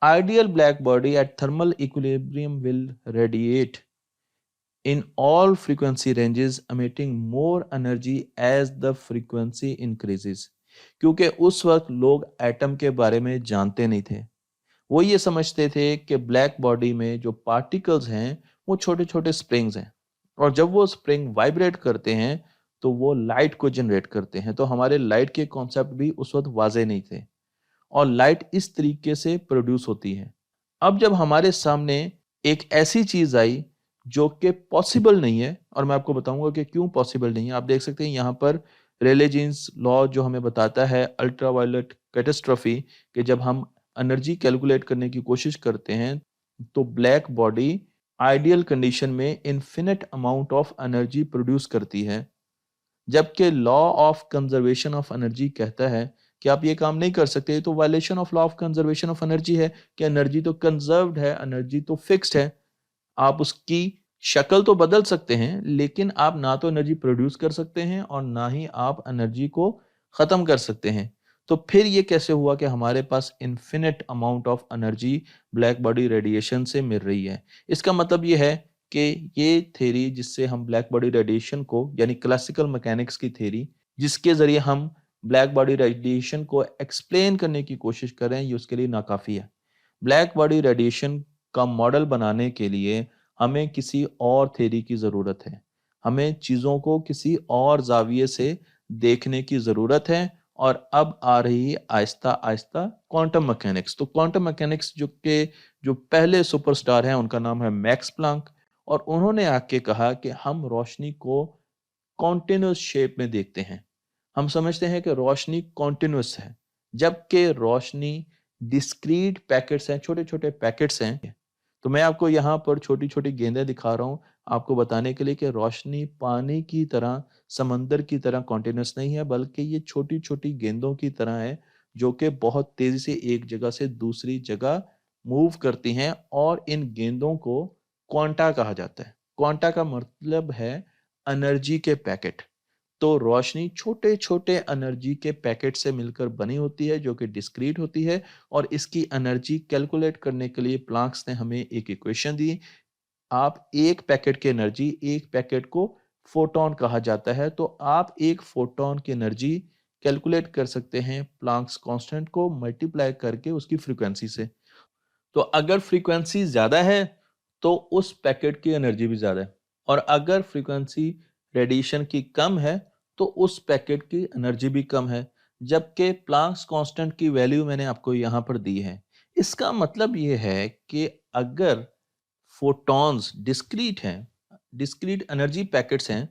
ideal black body at thermal equilibrium will radiate in all frequency ranges emitting more energy as the frequency increases. क्योंकि उस वक्त लोग एटम के बारे में जानते नहीं थे। वो ये समझते थे कि ब्लैक बॉडी में जो पार्टिकल्स हैं वो छोटे छोटे स्प्रिंग्स हैं, और जब वो स्प्रिंग वाइब्रेट करते हैं तो वो लाइट को जनरेट करते हैं। तो हमारे लाइट के कॉन्सेप्ट भी उस वक्त वाजे नहीं थे, और लाइट इस तरीके से प्रोड्यूस होती है। अब जब हमारे सामने एक ऐसी चीज आई जो कि पॉसिबल नहीं है, और मैं आपको बताऊंगा कि क्यों पॉसिबल नहीं है। आप देख सकते हैं यहाँ पर रेले जीन्स लॉ जो हमें बताता है अल्ट्रावायलेट कैटेस्ट्रॉफी, कि जब हम एनर्जी कैलकुलेट करने की कोशिश करते हैं तो ब्लैक बॉडी आइडियल कंडीशन में infinite amount of energy produce करती है, जबकि law of conservation of energy कहता है कि आप ये काम नहीं कर सकते। तो violation of law of conservation of energy है कि एनर्जी तो कंजर्व्ड है, एनर्जी तो फिक्स्ड है। आप उसकी शक्ल तो बदल सकते हैं लेकिन आप ना तो एनर्जी प्रोड्यूस कर सकते हैं और ना ही आप एनर्जी को खत्म कर सकते हैं। तो फिर ये कैसे हुआ कि हमारे पास infinite amount of energy black body radiation से मिल रही है? इसका मतलब ये है कि ये थ्योरी जिससे हम ब्लैक बॉडी रेडिएशन को, यानी क्लासिकल मैकेनिक्स की थ्योरी जिसके जरिए हम ब्लैक बॉडी रेडिएशन को एक्सप्लेन करने की कोशिश कर रहे हैं, ये उसके लिए नाकाफी है। ब्लैक बॉडी रेडिएशन का मॉडल बनाने के लिए हमें किसी और थ्योरी की जरूरत है। हमें चीजों को किसी और जाविये से देखने की जरूरत है। और अब आ रही है आहिस्ता आहिस्ता क्वांटम मैकेनिक्स। तो क्वांटम मैकेनिक्स जो पहले सुपरस्टार हैं उनका नाम है मैक्स प्लांक, और उन्होंने आके कहा कि हम रोशनी को कॉन्टिन्यूस शेप में देखते हैं। हम समझते हैं कि रोशनी कॉन्टिन्यूस है, जबकि रोशनी डिस्क्रीट पैकेट्स हैं, छोटे छोटे पैकेट्स हैं। तो मैं आपको यहाँ पर छोटी छोटी गेंदें दिखा रहा हूँ आपको बताने के लिए कि रोशनी पानी की तरह, समंदर की तरह कॉन्टिन्यूस नहीं है, बल्कि ये छोटी छोटी गेंदों की तरह है जो कि बहुत तेजी से एक जगह से दूसरी जगह मूव करती हैं। और इन गेंदों को क्वांटा कहा जाता है। क्वांटा का मतलब है एनर्जी के पैकेट। तो रोशनी छोटे छोटे एनर्जी के पैकेट से मिलकर बनी होती है जो कि डिस्क्रीट होती है, और इसकी एनर्जी कैलकुलेट करने के लिए प्लांक्स ने हमें एक इक्वेशन दी। आप एक पैकेट की एनर्जी, एक पैकेट को फोटोन कहा जाता है, तो आप एक फोटोन की एनर्जी कैलकुलेट कर सकते हैं प्लांक्स कांस्टेंट को मल्टीप्लाई करके उसकी फ्रीक्वेंसी से। तो अगर फ्रीक्वेंसी ज्यादा है तो उस पैकेट की एनर्जी भी ज्यादा है, और अगर फ्रीक्वेंसी रेडिएशन की कम है तो उस पैकेट की एनर्जी भी कम है। जबकि प्लांक्स कांस्टेंट की वैल्यू मैंने आपको यहां पर दी है। इसका मतलब यह है कि अगर फोटॉन्स डिस्क्रीट हैं, डिस्क्रीट एनर्जी पैकेट्स हैं,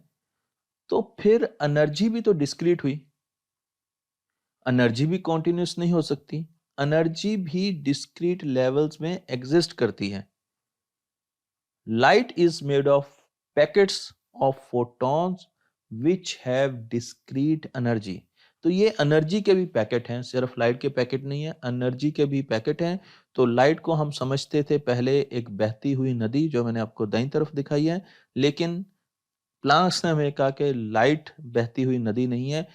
तो फिर एनर्जी भी तो डिस्क्रीट हुई, एनर्जी भी कॉन्टिन्यूस नहीं हो सकती। एनर्जी भी डिस्क्रीट लेवल्स में एग्जिस्ट करती है। Light is made of packets of photons which have discrete energy. तो ये एनर्जी के भी पैकेट हैं, सिर्फ लाइट के पैकेट नहीं है, एनर्जी के भी पैकेट हैं। तो लाइट को हम समझते थे पहले एक बहती हुई नदी, जो मैंने आपको दाईं तरफ दिखाई है, लेकिन प्लांक्स ने हमें कहा कि लाइट बहती हुई नदी नहीं है,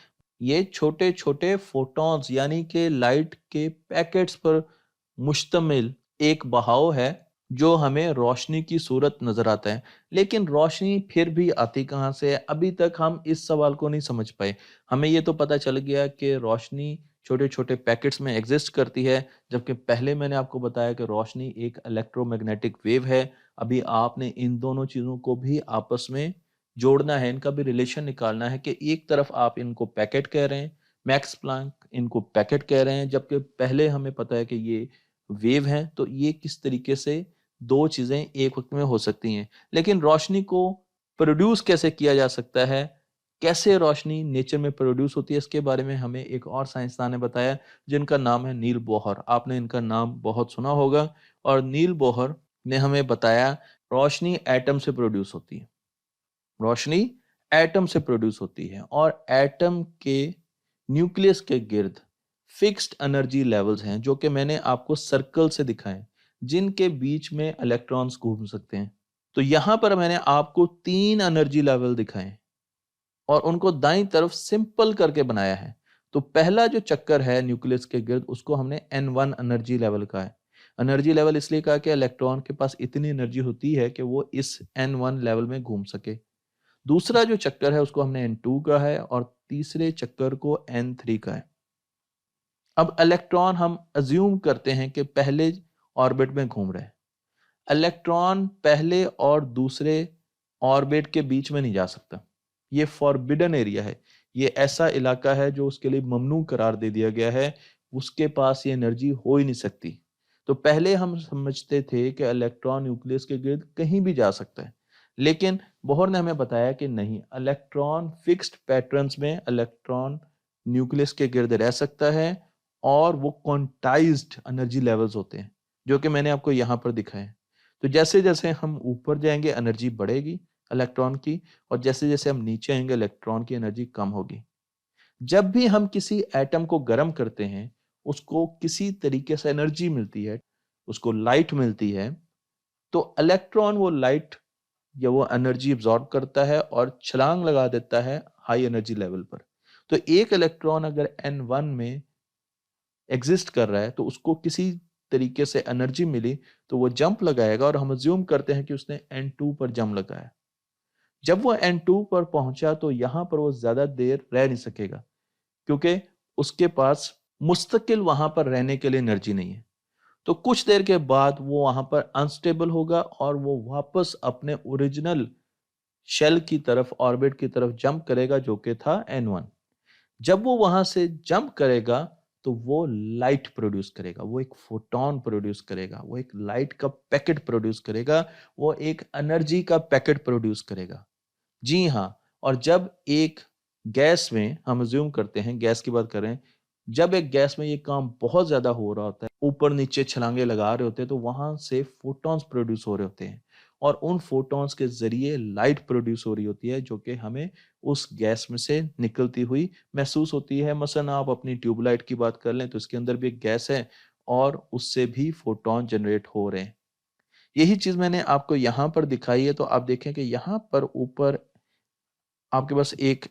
ये छोटे छोटे फोटॉन्स यानी कि लाइट के पैकेट्स पर मुश्तमिल एक बहाव है जो हमें रोशनी की सूरत नजर आता है। लेकिन रोशनी फिर भी आती कहाँ से है, अभी तक हम इस सवाल को नहीं समझ पाए। हमें ये तो पता चल गया कि रोशनी छोटे छोटे पैकेट्स में एग्जिस्ट करती है, जबकि पहले मैंने आपको बताया कि रोशनी एक इलेक्ट्रोमैग्नेटिक वेव है। अभी आपने इन दोनों चीजों को भी आपस में जोड़ना है, इनका भी रिलेशन निकालना है कि एक तरफ आप इनको पैकेट कह रहे हैं, मैक्स प्लैंक इनको पैकेट कह रहे हैं, जबकि पहले हमें पता है कि ये वेव हैं। तो ये किस तरीके से दो चीजें एक वक्त में हो सकती हैं। लेकिन रोशनी को प्रोड्यूस कैसे किया जा सकता है, कैसे रोशनी नेचर में प्रोड्यूस होती है, इसके बारे में हमें एक और साइंसदान ने बताया जिनका नाम है नील बोहर। आपने इनका नाम बहुत सुना होगा। और नील बोहर ने हमें बताया रोशनी एटम से प्रोड्यूस होती है, रोशनी एटम से प्रोड्यूस होती है, और एटम के न्यूक्लियस के गिर्द फिक्स्ड एनर्जी लेवल्स हैं जो कि मैंने आपको सर्कल से दिखाए, जिनके बीच में इलेक्ट्रॉन्स घूम सकते हैं। तो यहां पर मैंने आपको 3 एनर्जी लेवल दिखाए और उनको दाईं तरफ सिंपल करके बनाया है। तो पहला जो चक्कर है न्यूक्लियस के गिर्द, उसको हमने N1 एनर्जी लेवल कहा है। एनर्जी लेवल इसलिए कहा कि इलेक्ट्रॉन के पास इतनी एनर्जी होती है कि वो इस N1 लेवल में घूम सके। दूसरा जो चक्कर है उसको हमने N2 कहा है, और तीसरे चक्कर को N3 का है। अब इलेक्ट्रॉन हम अज्यूम करते हैं कि पहले ऑर्बिट में घूम रहे हैं। इलेक्ट्रॉन पहले और दूसरे ऑर्बिट के बीच में नहीं जा सकता, ये फॉरबिडन एरिया है, ये ऐसा इलाका है जो उसके लिए ममनू करार दे दिया गया है, उसके पास ये एनर्जी हो ही नहीं सकती। तो पहले हम समझते थे कि इलेक्ट्रॉन न्यूक्लियस के गिर्द कहीं भी जा सकता है, लेकिन बोहर ने हमें बताया कि नहीं, इलेक्ट्रॉन फिक्स्ड पैटर्न्स में इलेक्ट्रॉन न्यूक्लियस के गिर्द रह सकता है, और वो क्वांटाइज्ड एनर्जी लेवल्स होते हैं जो कि मैंने आपको यहां पर दिखाए। तो जैसे जैसे हम ऊपर जाएंगे एनर्जी बढ़ेगी इलेक्ट्रॉन की, और जैसे जैसे हम नीचे आएंगे इलेक्ट्रॉन की एनर्जी कम होगी। जब भी हम किसी एटम को गर्म करते हैं, उसको किसी तरीके से एनर्जी मिलती है, उसको लाइट मिलती है, तो इलेक्ट्रॉन वो लाइट या वो एनर्जी एब्जॉर्ब करता है और छलांग लगा देता है हाई एनर्जी लेवल पर। तो एक इलेक्ट्रॉन अगर N1 में एग्जिस्ट कर रहा है तो उसको किसी तरीके से एनर्जी मिली, तो वो जंप लगाएगा, और हम अज्यूम करते हैं कि उसने N2 पर जंप लगाया। जब वो N2 पर पहुंचा तो यहां पर वो ज्यादा देर रह नहीं सकेगा, क्योंकि उसके पास मुस्तकिल वहां पर रहने के लिए एनर्जी नहीं है। तो कुछ देर के बाद वो वहां पर अनस्टेबल होगा और वो वापस अपने ओरिजिनल शेल की तरफ, ऑर्बिट की तरफ जंप करेगा, जो कि था N1। जब वो वहां से जंप करेगा तो वो लाइट प्रोड्यूस करेगा, वो एक फोटोन प्रोड्यूस करेगा, वो एक लाइट का पैकेट प्रोड्यूस करेगा, वो एक एनर्जी का पैकेट प्रोड्यूस करेगा। जी हाँ। और जब एक गैस में, हम अज्यूम करते हैं गैस की बात करें, जब एक गैस में ये काम बहुत ज्यादा हो रहा होता है, ऊपर नीचे छलांगे लगा रहे होते हैं, तो वहां से फोटॉन्स प्रोड्यूस हो रहे होते हैं, और उन फोटॉन्स के जरिए लाइट प्रोड्यूस हो रही होती है, जो कि हमें उस गैस में से निकलती हुई महसूस होती है। मसलन आप अपनी ट्यूबलाइट की बात कर लें तो इसके अंदर भी एक गैस है, और उससे भी फोटॉन जनरेट हो रहे हैं। यही चीज मैंने आपको यहां पर दिखाई है। तो आप देखें कि यहां पर ऊपर आपके पास एक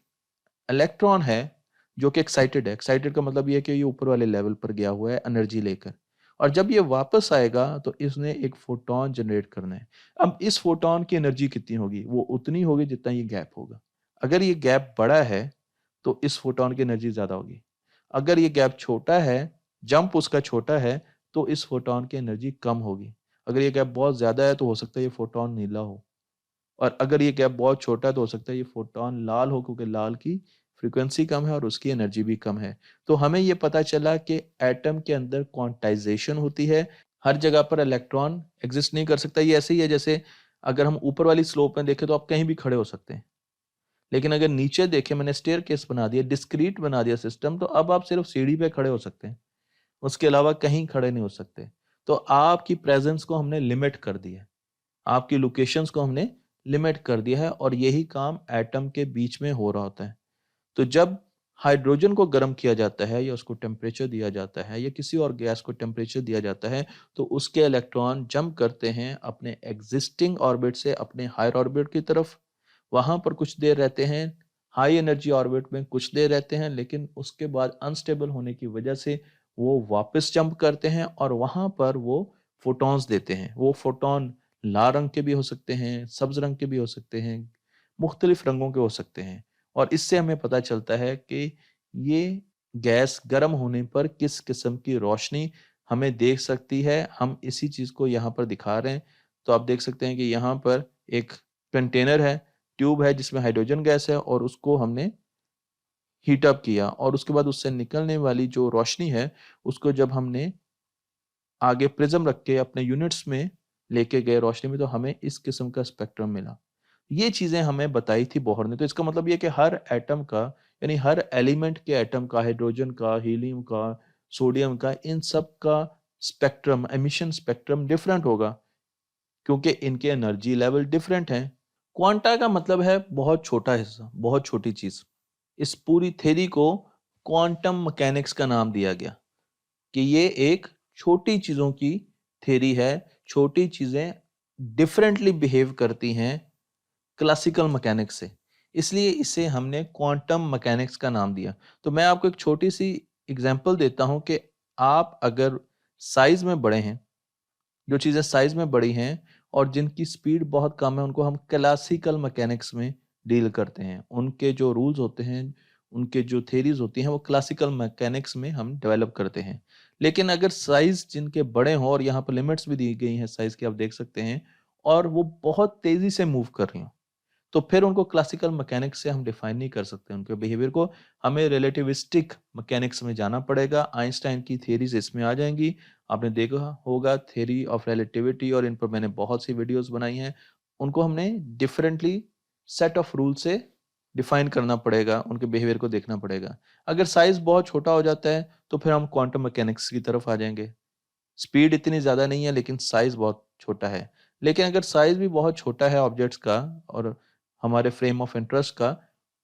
इलेक्ट्रॉन है जो कि एक्साइटेड है। एक्साइटेड का मतलब ये है कि ये ऊपर वाले लेवल पर गया हुआ है एनर्जी लेकर, और जब ये वापस आएगा तो इसने एक फोटोन जनरेट करना है। अब इस फोटोन की एनर्जी कितनी होगी? वो उतनी होगी जितना ये गैप होगा। अगर ये गैप बड़ा है तो इस फोटोन की एनर्जी ज्यादा होगी। अगर ये गैप छोटा है, जंप उसका छोटा है, तो इस फोटोन की एनर्जी कम होगी। अगर ये गैप बहुत ज्यादा है तो हो सकता है ये फोटोन नीला हो, और अगर ये गैप बहुत छोटा है तो हो सकता है ये फोटोन लाल हो, क्योंकि लाल की फ्रीक्वेंसी कम है और उसकी एनर्जी भी कम है। तो हमें ये पता चला कि एटम के अंदर क्वांटाइजेशन होती है, हर जगह पर इलेक्ट्रॉन एग्जिस्ट नहीं कर सकता। ये ऐसे ही है जैसे अगर हम ऊपर वाली स्लोप में देखें तो आप कहीं भी खड़े हो सकते हैं, लेकिन अगर नीचे देखें, मैंने स्टेयर केस बना दिया, डिस्क्रीट बना दिया सिस्टम, तो अब आप सिर्फ सीढ़ी पे खड़े हो सकते हैं, उसके अलावा कहीं खड़े नहीं हो सकते। तो आपकी प्रेजेंस को हमने लिमिट कर दिया, आपकी लोकेशंस को हमने लिमिट कर दिया है और यही काम एटम के बीच में हो रहा होता है। तो जब हाइड्रोजन को गर्म किया जाता है या उसको टेम्परेचर दिया जाता है या किसी और गैस को टेम्परेचर दिया जाता है तो उसके इलेक्ट्रॉन जंप करते हैं अपने एग्जिस्टिंग ऑर्बिट से अपने हायर ऑर्बिट की तरफ। वहां पर कुछ देर रहते हैं हाई एनर्जी ऑर्बिट में, कुछ देर रहते हैं, लेकिन उसके बाद अनस्टेबल होने की वजह से वो वापस जंप करते हैं और वहां पर वो फोटॉन्स देते हैं। वो फोटॉन लाल रंग के भी हो सकते हैं, सब्ज रंग के भी हो सकते हैं, मुख्तलिफ रंगों के हो सकते हैं। और इससे हमें पता चलता है कि ये गैस गर्म होने पर किस किस्म की रोशनी हमें देख सकती है। हम इसी चीज को यहाँ पर दिखा रहे हैं। तो आप देख सकते हैं कि यहाँ पर एक कंटेनर है, ट्यूब है जिसमें हाइड्रोजन गैस है और उसको हमने हीट अप किया और उसके बाद उससे निकलने वाली जो रोशनी है उसको जब हमने आगे प्रिज्म रख के अपने यूनिट्स में लेके गए रोशनी में, तो हमें इस किस्म का स्पेक्ट्रम मिला। ये चीजें हमें बताई थी बोहर ने। तो इसका मतलब ये कि हर एटम का, यानी हर एलिमेंट के एटम का, हाइड्रोजन का, हीलियम का, सोडियम का, इन सब का स्पेक्ट्रम, एमिशन स्पेक्ट्रम डिफरेंट होगा क्योंकि इनके एनर्जी लेवल डिफरेंट हैं। क्वांटा का मतलब है बहुत छोटा हिस्सा, बहुत छोटी चीज। इस पूरी थ्योरी को क्वांटम मैकेनिक्स का नाम दिया गया कि ये एक छोटी चीजों की थ्योरी है। छोटी चीजें डिफरेंटली बिहेव करती हैं क्लासिकल मैकेनिक्स से, इसलिए इसे हमने क्वांटम मैकेनिक्स का नाम दिया। तो मैं आपको एक छोटी सी एग्जांपल देता हूं कि आप अगर साइज में बड़े हैं, जो चीजें साइज में बड़ी हैं और जिनकी स्पीड बहुत कम है, उनको हम क्लासिकल मैकेनिक्स में डील करते हैं। उनके जो रूल्स होते हैं, उनके जो थेरीज होती हैं, वो क्लासिकल मैकेनिक्स में हम डेवलप करते हैं। लेकिन अगर साइज जिनके बड़े हों, और यहाँ पर लिमिट्स भी दी गई हैं साइज की, आप देख सकते हैं, और वो बहुत तेजी से मूव कर रही हो, तो फिर उनको क्लासिकल मैकेनिक्स से हम डिफाइन नहीं कर सकते उनके बिहेवियर को। हमें रिलेटिविस्टिक मैकेनिक्स में जाना पड़ेगा। आइंस्टाइन की थ्योरीज इसमें आ जाएंगी। आपने देखा होगा थ्योरी ऑफ रिलेटिविटी, और इन पर मैंने बहुत सी वीडियोस बनाई हैं। उनको हमने डिफरेंटली सेट ऑफ रूल से डिफाइन करना पड़ेगा, उनके बिहेवियर को देखना पड़ेगा। अगर साइज बहुत छोटा हो जाता है तो फिर हम क्वांटम मैकेनिक्स की तरफ आ जाएंगे। स्पीड इतनी ज्यादा नहीं है लेकिन साइज बहुत छोटा है। लेकिन अगर साइज भी बहुत छोटा है ऑब्जेक्ट्स का और हमारे फ्रेम ऑफ इंटरेस्ट का,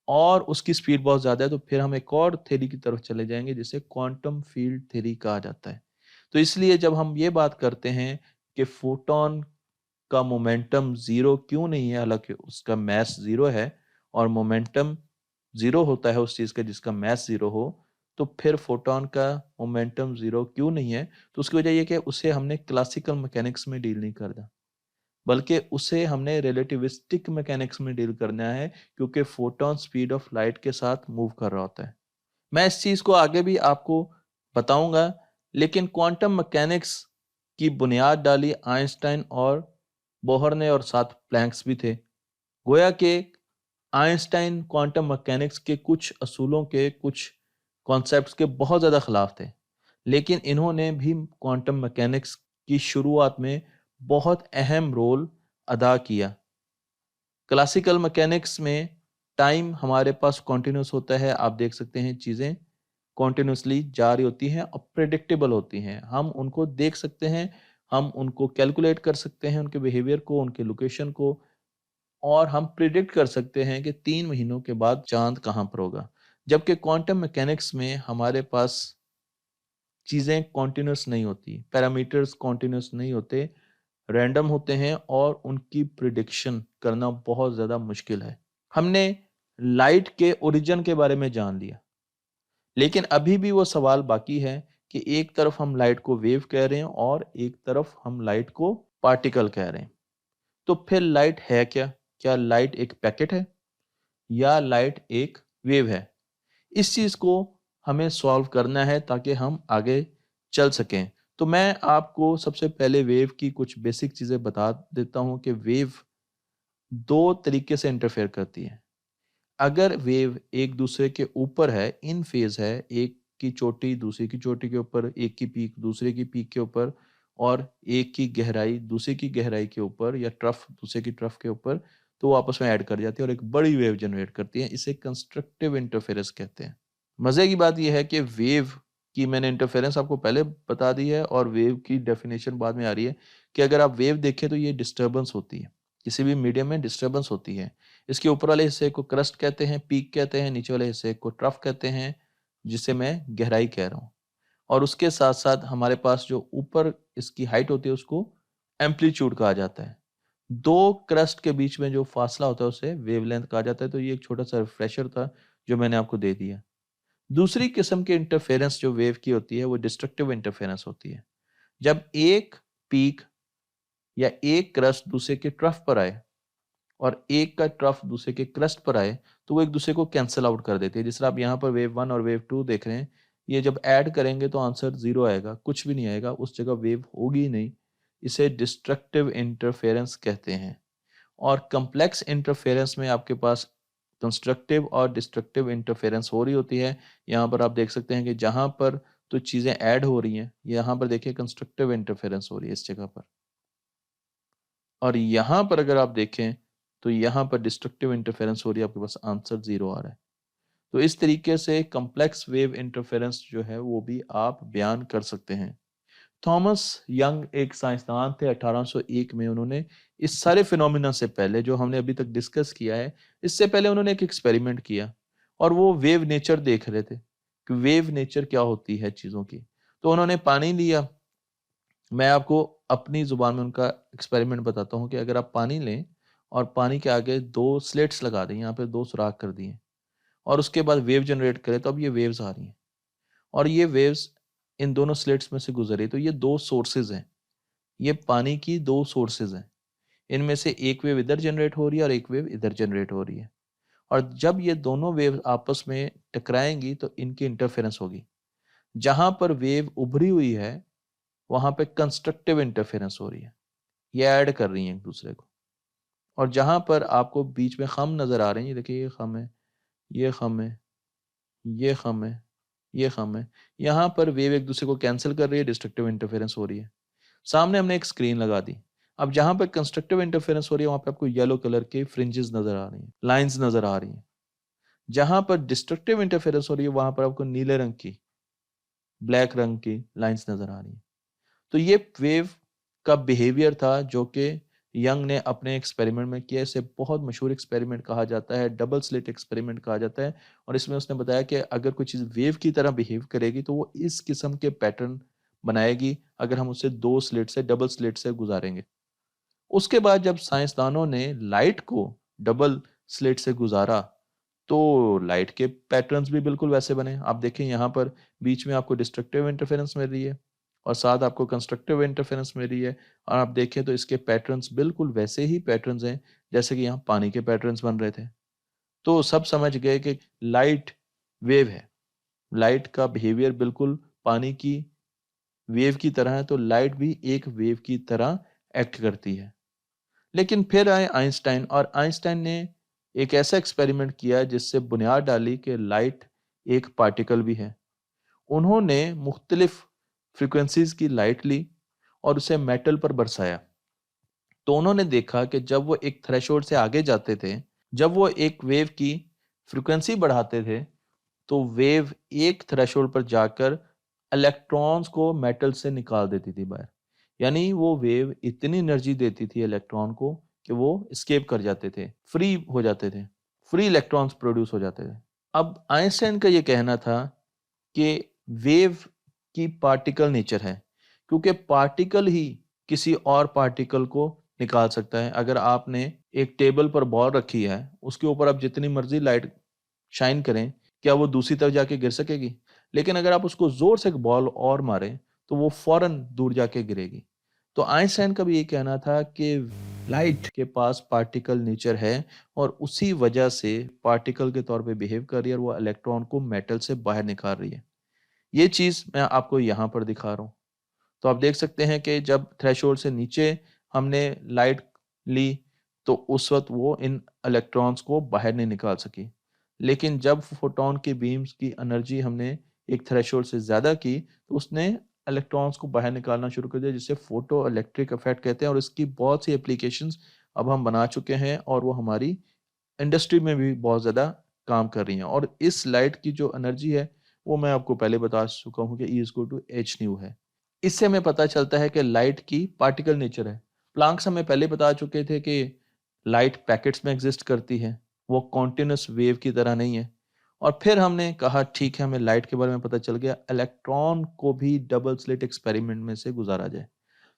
और उसकी स्पीड बहुत ज्यादा है, तो फिर हम एक और थ्योरी की तरफ चले जाएंगे जिसे क्वांटम फील्ड थ्योरी कहा जाता है। तो इसलिए जब हम ये बात करते हैं कि फोटोन का मोमेंटम जीरो क्यों नहीं है, हालांकि उसका मैस जीरो है, और मोमेंटम जीरो होता है उस चीज का जिसका मैस जीरो हो, तो फिर फोटोन का मोमेंटम जीरो क्यों नहीं है? तो उसकी वजह यह कि उसे हमने क्लासिकल मैकेनिक्स में डील नहीं करना, बल्कि उसे हमने रिलेटिविस्टिक मैकेनिक्स में डील करना है, क्योंकि फोटोन स्पीड ऑफ लाइट के साथ मूव कर रहा होता है। मैं इस चीज को आगे भी आपको बताऊंगा, लेकिन क्वांटम मैकेनिक्स की बुनियाद डाली आइंस्टाइन और बोहर ने, और साथ प्लैंक्स भी थे। गोया के आइंस्टाइन क्वांटम मैकेनिक्स के कुछ असूलों के, कुछ कॉन्सेप्ट्स के बहुत ज़्यादा खिलाफ थे, लेकिन इन्होंने भी क्वांटम मैकेनिक्स की शुरुआत में बहुत अहम रोल अदा किया। क्लासिकल मैकेनिक्स में टाइम हमारे पास कॉन्टिन्यूस होता है। आप देख सकते हैं चीज़ें कॉन्टिन्यूसली जा रही होती हैं और प्रेडिक्टेबल होती हैं। हम उनको देख सकते हैं, हम उनको कैलकुलेट कर सकते हैं, उनके बिहेवियर को, उनके लोकेशन को, और हम प्रिडिक्ट कर सकते हैं कि 3 महीनों के बाद चांद कहाँ पर होगा। जबकि क्वांटम मैकेनिक्स में हमारे पास चीज़ें कॉन्टिन्यूस नहीं होती, पैरामीटर्स कॉन्टिन्यूस नहीं होते, रैंडम होते हैं, और उनकी प्रिडिक्शन करना बहुत ज़्यादा मुश्किल है। हमने लाइट के ओरिजिन के बारे में जान लिया, लेकिन अभी भी वो सवाल बाकी है कि एक तरफ हम लाइट को वेव कह रहे हैं और एक तरफ हम लाइट को पार्टिकल कह रहे हैं। तो फिर लाइट है क्या? क्या लाइट एक पैकेट है या लाइट एक वेव है? इस चीज को हमें सॉल्व करना है ताकि हम आगे चल सकें। तो मैं आपको सबसे पहले वेव की कुछ बेसिक चीजें बता देता हूं कि वेव दो तरीके से इंटरफेयर करती है। अगर वेव एक दूसरे के ऊपर है, इन फेज है, एक की चोटी दूसरी की चोटी के ऊपर, एक की पीक दूसरे की पीक के ऊपर, और एक की गहराई दूसरे की गहराई के ऊपर, या ट्रफ दूसरे की ट्रफ के ऊपर, तो वो आपस में ऐड कर जाती है और एक बड़ी वेव जनरेट करती है। इसे कंस्ट्रक्टिव इंटरफेरेंस कहते हैं। मजे की बात यह है कि वेव की मैंने इंटरफेरेंस आपको पहले बता दी है और वेव की डेफिनेशन बाद में आ रही है कि अगर आप वेव देखें तो ये डिस्टर्बेंस होती है। किसी भी मीडियम में डिस्टर्बेंस होती है। इसके ऊपर वाले हिस्से को क्रस्ट कहते हैं, पीक कहते हैं, नीचे वाले हिस्से को ट्रफ कहते हैं, जिसे मैं गहराई कह रहा हूँ। और उसके साथ साथ हमारे पास जो ऊपर इसकी हाइट होती है उसको एम्पलीट्यूड कहा जाता है। दो क्रस्ट के बीच में जो फासला होता है उसे वेवलेंथ कहा जाता है। तो ये एक छोटा सा रिफ्रेशर था जो मैंने आपको दे दिया। दूसरी किस्म की इंटरफेरेंस जो वेव की होती है वो डिस्ट्रक्टिव इंटरफेरेंस होती है। जब एक पीक या एक क्रस्ट दूसरे के ट्रफ पर आए और एक का ट्रफ दूसरे के क्रस्ट पर आए तो वो एक दूसरे को कैंसिल आउट कर देते हैं। जिस तरह आप यहाँ पर वेव 1 और वेव 2 देख रहे हैं, ये जब ऐड करेंगे तो आंसर 0 आएगा, कुछ भी नहीं आएगा, उस जगह वेव होगी ही नहीं। इसे डिस्ट्रक्टिव इंटरफेरेंस कहते हैं। और कम्प्लेक्स इंटरफेरेंस में आपके पास कंस्ट्रक्टिव और डिस्ट्रक्टिव इंटरफेरेंस हो रही होती है। यहाँ पर आप देख सकते हैं कि जहां पर तो चीजें ऐड हो रही हैं, यहाँ पर देखिए कंस्ट्रक्टिव इंटरफेरेंस हो रही है इस जगह पर। और यहाँ पर अगर आप देखें तो यहाँ पर डिस्ट्रक्टिव इंटरफेरेंस हो रही है, आपके पास आंसर 0 आ रहा है। तो इस तरीके से कम्प्लेक्स वेव इंटरफेरेंस जो है वो भी आप बयान कर सकते हैं। थॉमस यंग एक साइंसदान थे। 1801 में उन्होंने इस सारे फिनोमिना से पहले जो हमने अभी तक डिस्कस किया है, इससे पहले उन्होंने एक एक्सपेरिमेंट किया और वो वेव नेचर देख रहे थे कि वेव नेचर क्या होती है चीजों की। तो उन्होंने पानी लिया। मैं आपको अपनी जुबान में उनका एक्सपेरिमेंट बताता हूँ कि अगर आप पानी लें और पानी के आगे दो स्लिट्स लगा दें, यहाँ पे दो सुराख कर दिए और उसके बाद वेव जनरेट करें, तो अब ये वेव्स आ रही हैं और ये वेव्स इन दोनों स्लिट्स में से गुजर रही। तो ये दो सोर्सेज हैं, ये पानी की दो सोर्सेज हैं। इनमें से एक वेव इधर जनरेट हो रही है और एक वेव इधर जनरेट हो रही है। और जब ये दोनों वेव आपस में टकराएंगी तो इनकी इंटरफेरेंस होगी। जहां पर वेव उभरी हुई है वहां पे कंस्ट्रक्टिव इंटरफेरेंस हो रही है, ये ऐड कर रही है एक दूसरे को। और जहां पर आपको बीच में खम नजर आ रहे हैं, ये देखिए ये खम है, ये खम है, ये खम है, ये खम है, यहाँ पर वेव एक दूसरे को कैंसिल कर रही है, डिस्ट्रक्टिव इंटरफेरेंस हो रही है। सामने हमने एक स्क्रीन लगा दी। अब जहां पर कंस्ट्रक्टिव इंटरफेरेंस हो रही है वहां पे आपको येलो कलर के फ्रिंजेस नजर आ रही हैं, लाइंस नजर आ रही हैं। जहां पर डिस्ट्रक्टिव इंटरफेरेंस हो रही है वहां पर आपको नीले रंग की, ब्लैक रंग की लाइंस नजर आ रही हैं। तो ये वेव का बिहेवियर था जो कि यंग ने अपने एक्सपेरिमेंट में किया। इसे बहुत मशहूर एक्सपेरिमेंट कहा जाता है, डबल स्लिट एक्सपेरिमेंट कहा जाता है। और इसमें उसने बताया कि अगर कोई चीज़ वेव की तरह बिहेव करेगी तो वो इस किस्म के पैटर्न बनाएगी अगर हम उसे दो स्लिट से, डबल स्लिट से गुजारेंगे। उसके बाद जब साइंसदानों ने लाइट को डबल स्लिट से गुजारा तो लाइट के पैटर्न्स भी बिल्कुल वैसे बने। आप देखें यहाँ पर बीच में आपको डिस्ट्रक्टिव इंटरफेरेंस मिल रही है और साथ आपको कंस्ट्रक्टिव इंटरफेरेंस मिल रही है। और आप देखें तो इसके पैटर्न्स बिल्कुल वैसे ही पैटर्न्स हैं जैसे कि यहाँ पानी के पैटर्न्स बन रहे थे। तो सब समझ गए कि लाइट वेव है, लाइट का बिहेवियर बिल्कुल पानी की वेव की तरह है, तो लाइट भी एक वेव की तरह एक्ट करती है। लेकिन फिर आए आइंस्टाइन और आइंस्टाइन ने एक ऐसा एक्सपेरिमेंट किया जिससे बुनियाद डाली कि लाइट एक पार्टिकल भी है। उन्होंने मुख्तलिफ फ्रीक्वेंसीज की लाइट ली और उसे मेटल पर बरसाया। तो उन्होंने देखा कि जब वो एक थ्रेशोल्ड से आगे जाते थे, जब वो एक वेव की फ्रीक्वेंसी बढ़ाते थे तो वेव एक थ्रेशोल्ड पर जाकर इलेक्ट्रॉन्स को मेटल से निकाल देती थी बाहर। यानी वो वेव इतनी एनर्जी देती थी इलेक्ट्रॉन को कि वो स्केप कर जाते थे, फ्री हो जाते थे, फ्री इलेक्ट्रॉन्स प्रोड्यूस हो जाते थे। अब आइंस्टाइन का ये कहना था कि वेव की पार्टिकल नेचर है, क्योंकि पार्टिकल ही किसी और पार्टिकल को निकाल सकता है। अगर आपने एक टेबल पर बॉल रखी है, उसके ऊपर आप जितनी मर्जी लाइट शाइन करें, क्या वो दूसरी तरफ जाके गिर सकेगी? लेकिन अगर आप उसको जोर से एक बॉल और मारें तो वो फौरन दूर जाके गिरेगी। तो आइंस्टाइन का भी ये कहना था कि लाइट के पास पार्टिकल नेचर है और उसी वजह से पार्टिकल के तौर पे बिहेव कर रही है और वो इलेक्ट्रॉन को मेटल से बाहर निकाल रही है। ये चीज मैं आपको यहाँ पर दिखा रहा हूँ। तो आप देख सकते हैं कि जब थ्रेशोल्ड से नीचे हमने लाइट ली तो उस वक्त वो इन इलेक्ट्रॉन्स को बाहर नहीं निकाल सकी। लेकिन जब फोटोन की बीम्स की एनर्जी हमने एक थ्रेशोल्ड से ज्यादा की तो उसने इलेक्ट्रॉन्स को बाहर निकालना शुरू कर दिया, जिसे फोटो इलेक्ट्रिक इफेक्ट कहते हैं। और इसकी बहुत सी एप्लीकेशंस अब हम बना चुके हैं और वो हमारी इंडस्ट्री में भी बहुत ज्यादा काम कर रही हैं। और इस लाइट की जो एनर्जी है वो मैं आपको पहले बता चुका हूँ कि E=h है। इससे हमें पता चलता है कि लाइट की पार्टिकल नेचर है। प्लांक्स हमें पहले बता चुके थे कि लाइट पैकेट्स में एग्जिस्ट करती है, वो कॉन्टिन्यूस वेव की तरह नहीं है। और फिर हमने कहा ठीक है, हमें लाइट के बारे में पता चल गया, इलेक्ट्रॉन को भी डबल स्लिट एक्सपेरिमेंट में से गुजारा जाए।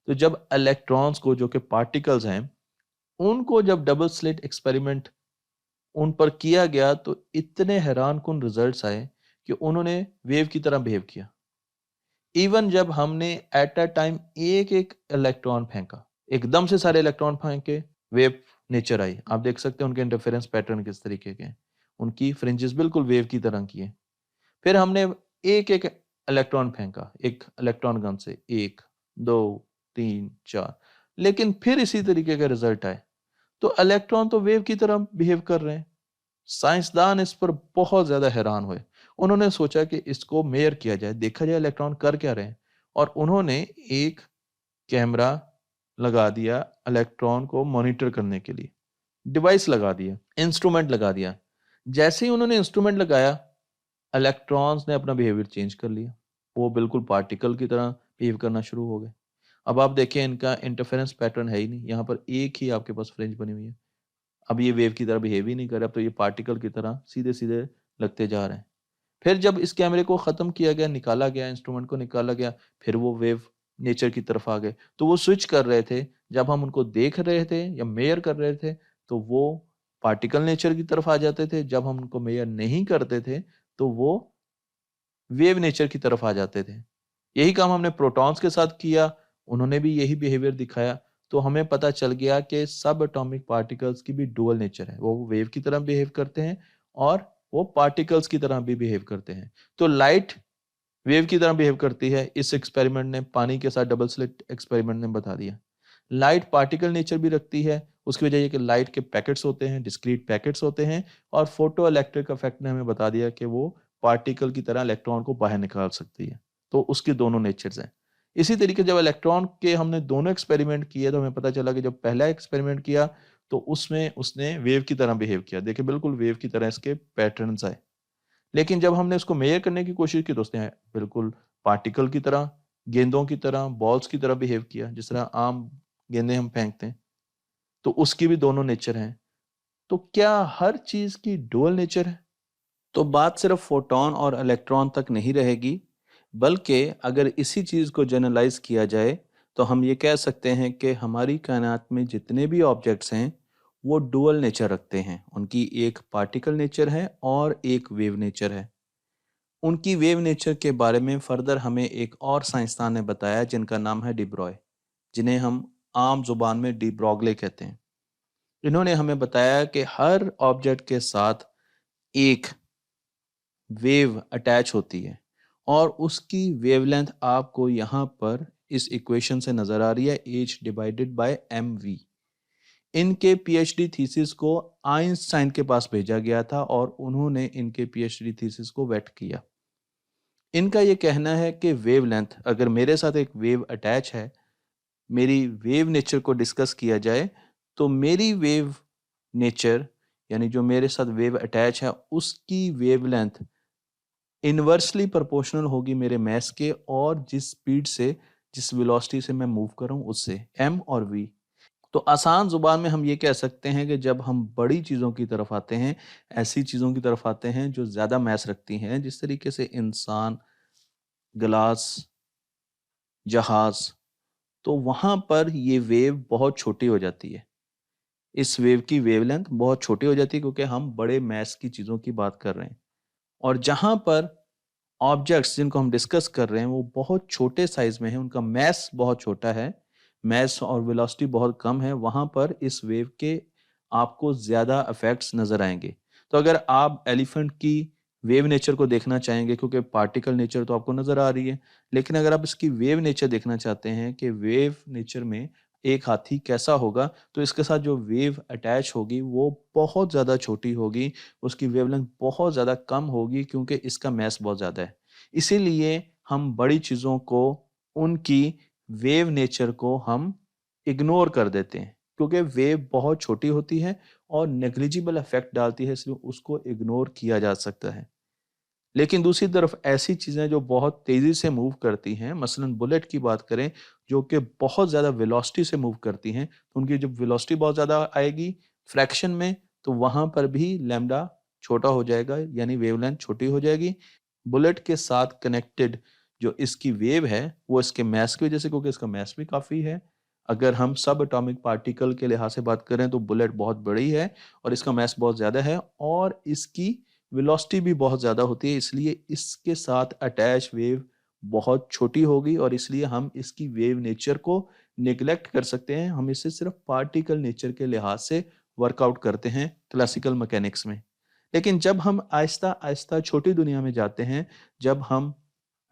तो जब इलेक्ट्रॉन्स को, जो कि पार्टिकल्स हैं, उनको जब डबल स्लिट एक्सपेरिमेंट उन पर किया गया तो इतने हैरानकुन रिजल्ट्स आए कि उन्होंने वेव की तरह बिहेव किया। इवन जब हमने एट अ टाइम एक एक इलेक्ट्रॉन फेंका, एकदम से सारे इलेक्ट्रॉन फेंके, वेव नेचर आई। आप देख सकते हैं उनके इंटरफेरेंस पैटर्न किस तरीके के हैं, उनकी फ्रिंजेस बिल्कुल वेव की तरह की है। फिर हमने एक एक इलेक्ट्रॉन फेंका, एक इलेक्ट्रॉन गन से, एक, दो, तीन, चार, लेकिन फिर इसी तरीके के रिजल्ट आए। तो इलेक्ट्रॉन तो वेव की तरह बिहेव कर रहे हैं। साइंसदान इस पर बहुत ज्यादा हैरान हुए। उन्होंने सोचा कि इसको मेजर किया जाए, देखा जाए इलेक्ट्रॉन कर क्या रहे हैं। और उन्होंने एक कैमरा लगा दिया इलेक्ट्रॉन को मॉनिटर करने के लिए, डिवाइस लगा दिया, इंस्ट्रूमेंट लगा दिया। जैसे ही उन्होंने इंस्ट्रूमेंट लगाया, इलेक्ट्रॉन्स ने अपना बिहेवियर चेंज कर लिया, वो बिल्कुल पार्टिकल की तरह बिहेव करना शुरू हो गए। अब आप देखिए, इनका इंटरफेरेंस पैटर्न है ही नहीं, यहाँ पर एक ही आपके पास फ्रिंज बनी हुई है। अब ये वेव की तरह बिहेव ही नहीं कर रहे, अब तो ये पार्टिकल की तरह सीधे सीधे लगते जा रहे हैं। फिर जब इस कैमरे को खत्म किया गया, निकाला गया, इंस्ट्रूमेंट को निकाला गया, फिर वो वेव नेचर की तरफ आ गए। तो वो स्विच कर रहे थे, जब हम उनको देख रहे थे या मेयर कर रहे थे तो वो पार्टिकल नेचर की तरफ आ जाते थे, जब हम उनको मेयर नहीं करते थे तो वो वेव नेचर की तरफ आ जाते थे। यही काम हमने प्रोटॉन्स के साथ किया, उन्होंने भी यही बिहेवियर दिखाया। तो हमें पता चल गया कि सब एटॉमिक पार्टिकल्स की भी डुअल नेचर है, वो वेव की तरह बिहेव करते हैं और वो पार्टिकल्स की तरह भी बिहेव करते हैं। तो लाइट वेव की तरह बिहेव करती है, इस एक्सपेरिमेंट ने, पानी के साथ डबल स्लिट एक्सपेरिमेंट ने बता दिया। लाइट पार्टिकल नेचर भी रखती है, उसकी वजह ये कि लाइट के पैकेट्स होते हैं, डिस्क्रीट पैकेट्स होते हैं। और फोटो इलेक्ट्रिक इफेक्ट ने हमें बता दिया कि वो पार्टिकल की तरह इलेक्ट्रॉन को बाहर निकाल सकती है। तो उसकी दोनों नेचर्स हैं। इसी तरीके जब इलेक्ट्रॉन के हमने दोनों एक्सपेरिमेंट किए तो हमें पता चला कि जब पहला एक्सपेरिमेंट किया तो उसमें उसने वेव की तरह बिहेव किया, देखिए बिल्कुल वेव की तरह इसके पैटर्न्स आए। लेकिन जब हमने उसको मेजर करने की कोशिश की तो उसने बिल्कुल पार्टिकल की तरह, गेंदों की तरह, बॉल्स की तरह बिहेव किया, जिस तरह आम गेंदे हम फेंकते हैं। तो उसकी भी दोनों नेचर हैं। तो क्या हर चीज की डुअल नेचर है? तो बात सिर्फ फोटॉन और इलेक्ट्रॉन तक नहीं रहेगी, बल्कि अगर इसी चीज को जनरलाइज किया जाए तो हम ये कह सकते हैं कि हमारी कायनात में जितने भी ऑब्जेक्ट्स हैं वो डुअल नेचर रखते हैं। उनकी एक पार्टिकल नेचर है और एक वेव नेचर है। उनकी वेव नेचर के बारे में फर्दर हमें एक और साइंसदान ने बताया जिनका नाम है डिब्रॉय, जिन्हें हम आम जुबान में डी ब्रॉगले कहते हैं। इन्होंने हमें बताया कि हर ऑब्जेक्ट के साथ एक वेव अटैच होती है और उसकी वेवलेंथ आपको यहाँ पर इस इक्वेशन से नजर आ रही है, h डिवाइडेड बाय mv। इनके पीएचडी थीसिस को आइंस्टाइन के पास भेजा गया था और उन्होंने इनके पीएचडी थीसिस को वेट किया। इनका ये कहना है कि वेवलेंथ, अगर मेरे साथ एक वेव अटैच है, मेरी वेव नेचर को डिस्कस किया जाए तो मेरी वेव नेचर, यानी जो मेरे साथ वेव अटैच है, उसकी वेवलेंथ इनवर्सली प्रोपोर्शनल होगी मेरे मैस के और जिस स्पीड से, जिस वेलोसिटी से मैं मूव कर रहा हूं उससे, m और v। तो आसान जुबान में हम ये कह सकते हैं कि जब हम बड़ी चीज़ों की तरफ आते हैं, ऐसी चीज़ों की तरफ आते हैं जो ज़्यादा मैस रखती हैं, जिस तरीके से इंसान, गिलास, जहाज, तो वहाँ पर ये वेव बहुत छोटी हो जाती है। इस वेव की वेवलेंथ बहुत छोटी हो जाती है क्योंकि हम बड़े मैस की चीज़ों की बात कर रहे हैं। और जहाँ पर ऑब्जेक्ट्स जिनको हम डिस्कस कर रहे हैं वो बहुत छोटे साइज में है, उनका मैस बहुत छोटा है, मैस और वेलोसिटी बहुत कम है, वहां पर इस वेव के आपको ज्यादा इफेक्ट्स नजर आएंगे। तो अगर आप एलिफेंट की वेव नेचर को देखना चाहेंगे, क्योंकि पार्टिकल नेचर तो आपको नजर आ रही है, लेकिन अगर आप इसकी वेव नेचर देखना चाहते हैं कि वेव नेचर में एक हाथी कैसा होगा, तो इसके साथ जो वेव अटैच होगी वो बहुत ज़्यादा छोटी होगी, उसकी वेवलेंथ बहुत ज़्यादा कम होगी क्योंकि इसका मैस बहुत ज़्यादा है। इसीलिए हम बड़ी चीज़ों को, उनकी वेव नेचर को हम इग्नोर कर देते हैं क्योंकि वेव बहुत छोटी होती है और नेग्लिजिबल इफेक्ट डालती है, इसलिए उसको इग्नोर किया जा सकता है। लेकिन दूसरी तरफ ऐसी चीजें जो बहुत तेजी से मूव करती हैं, मसलन बुलेट की बात करें जो कि बहुत ज्यादा वेलोसिटी से मूव करती हैं, तो उनकी जब वेलोसिटी बहुत ज्यादा आएगी फ्रैक्शन में तो वहां पर भी लैम्डा छोटा हो जाएगा, यानी वेवलेंथ छोटी हो जाएगी। बुलेट के साथ कनेक्टेड जो इसकी वेव है वो इसके मैस की वजह से, क्योंकि इसका मैस भी काफी है। अगर हम सब एटॉमिक पार्टिकल के लिहाज से बात करें तो बुलेट बहुत बड़ी है और इसका मैस बहुत ज्यादा है और इसकी वेलोसिटी भी बहुत ज्यादा होती है, इसलिए इसके साथ अटैच वेव बहुत छोटी होगी और इसलिए हम इसकी वेव नेचर को निगलेक्ट कर सकते हैं। हम इसे सिर्फ पार्टिकल नेचर के लिहाज से वर्कआउट करते हैं क्लासिकल मैकेनिक्स में। लेकिन जब हम आहिस्ता आहिस्ता छोटी दुनिया में जाते हैं, जब हम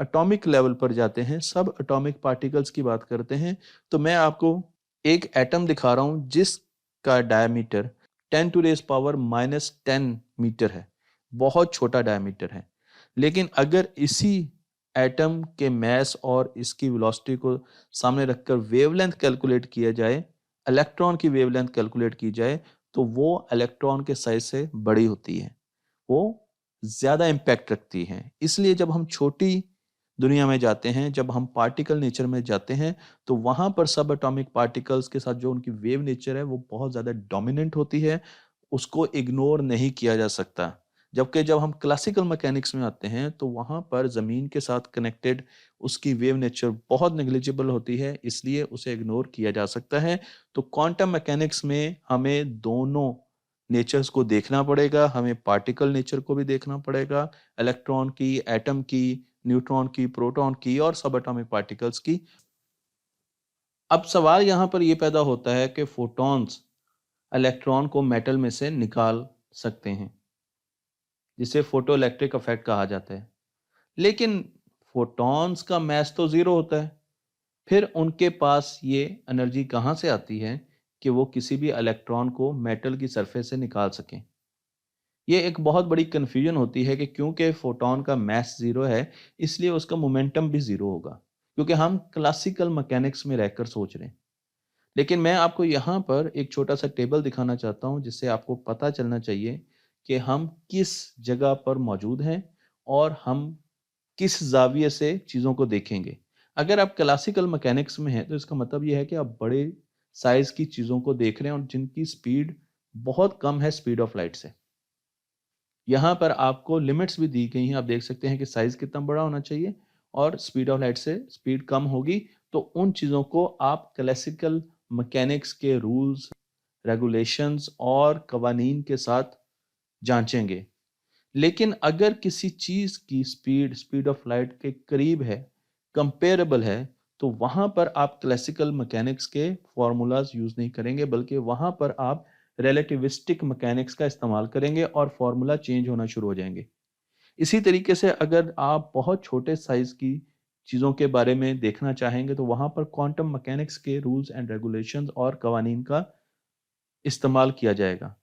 एटॉमिक लेवल पर जाते हैं, सब एटॉमिक पार्टिकल्स की बात करते हैं, तो मैं आपको एक एटम दिखा रहा हूं जिसका डायमीटर 10⁻⁻10 मीटर है। बहुत छोटा डायमीटर है। लेकिन अगर इसी एटम के मैस और इसकी वेलोसिटी को सामने रखकर वेवलेंथ कैलकुलेट किया जाए, इलेक्ट्रॉन की वेवलेंथ कैलकुलेट की जाए, तो वो इलेक्ट्रॉन के साइज से बड़ी होती है, वो ज्यादा इम्पैक्ट रखती है। इसलिए जब हम छोटी दुनिया में जाते हैं, जब हम पार्टिकल नेचर में जाते हैं, तो वहां पर सब एटॉमिक पार्टिकल्स के साथ जो उनकी वेव नेचर है वो बहुत ज्यादा डोमिनेंट होती है, उसको इग्नोर नहीं किया जा सकता। जबकि जब हम क्लासिकल मैकेनिक्स में आते हैं तो वहां पर जमीन के साथ कनेक्टेड उसकी वेव नेचर बहुत नेग्लिजिबल होती है, इसलिए उसे इग्नोर किया जा सकता है। तो क्वांटम मैकेनिक्स में हमें दोनों नेचर्स को देखना पड़ेगा, हमें पार्टिकल नेचर को भी देखना पड़ेगा, इलेक्ट्रॉन की, एटम की, न्यूट्रॉन की, प्रोटॉन की और सब एटॉमिक पार्टिकल्स की। अब सवाल यहां पर यह पैदा होता है कि फोटॉन्स इलेक्ट्रॉन को मेटल में से निकाल सकते हैं, जिसे फोटो इलेक्ट्रिक इफेक्ट कहा जाता है। लेकिन फोटॉन्स का मैस तो जीरो होता है, फिर उनके पास ये एनर्जी कहां से आती है कि वो किसी भी इलेक्ट्रॉन को मेटल की सरफेस से निकाल सकें। ये एक बहुत बड़ी कंफ्यूजन होती है कि क्योंकि फोटॉन का मैस जीरो है इसलिए उसका मोमेंटम भी जीरो होगा, क्योंकि हम क्लासिकल मैकेनिक्स में रहकर सोच रहे हैं। लेकिन मैं आपको यहाँ पर एक छोटा सा टेबल दिखाना चाहता हूँ जिससे आपको पता चलना चाहिए कि हम किस जगह पर मौजूद हैं और हम किस जाविये से चीज़ों को देखेंगे। अगर आप क्लासिकल मैकेनिक्स में हैं तो इसका मतलब यह है कि आप बड़े साइज की चीज़ों को देख रहे हैं और जिनकी स्पीड बहुत कम है स्पीड ऑफ लाइट से। यहाँ पर आपको लिमिट्स भी दी गई हैं, आप देख सकते हैं कि साइज कितना बड़ा होना चाहिए और स्पीड ऑफ लाइट से स्पीड कम होगी। तो उन चीज़ों को आप क्लासिकल मैकेनिक्स के रूल्स, रेगुलेशंस और कवानीन के साथ जांचेंगे। लेकिन अगर किसी चीज़ की स्पीड स्पीड ऑफ लाइट के करीब है, कंपेरेबल है, तो वहां पर आप क्लासिकल मैकेनिक्स के फॉर्मूलाज यूज नहीं करेंगे, बल्कि वहां पर आप रिलेटिविस्टिक मैकेनिक्स का इस्तेमाल करेंगे और फॉर्मूला चेंज होना शुरू हो जाएंगे। इसी तरीके से अगर आप बहुत छोटे साइज की चीज़ों के बारे में देखना चाहेंगे तो वहां पर क्वांटम मैकेनिक्स के रूल्स एंड रेगुलेशंस और कवानीन का इस्तेमाल किया जाएगा।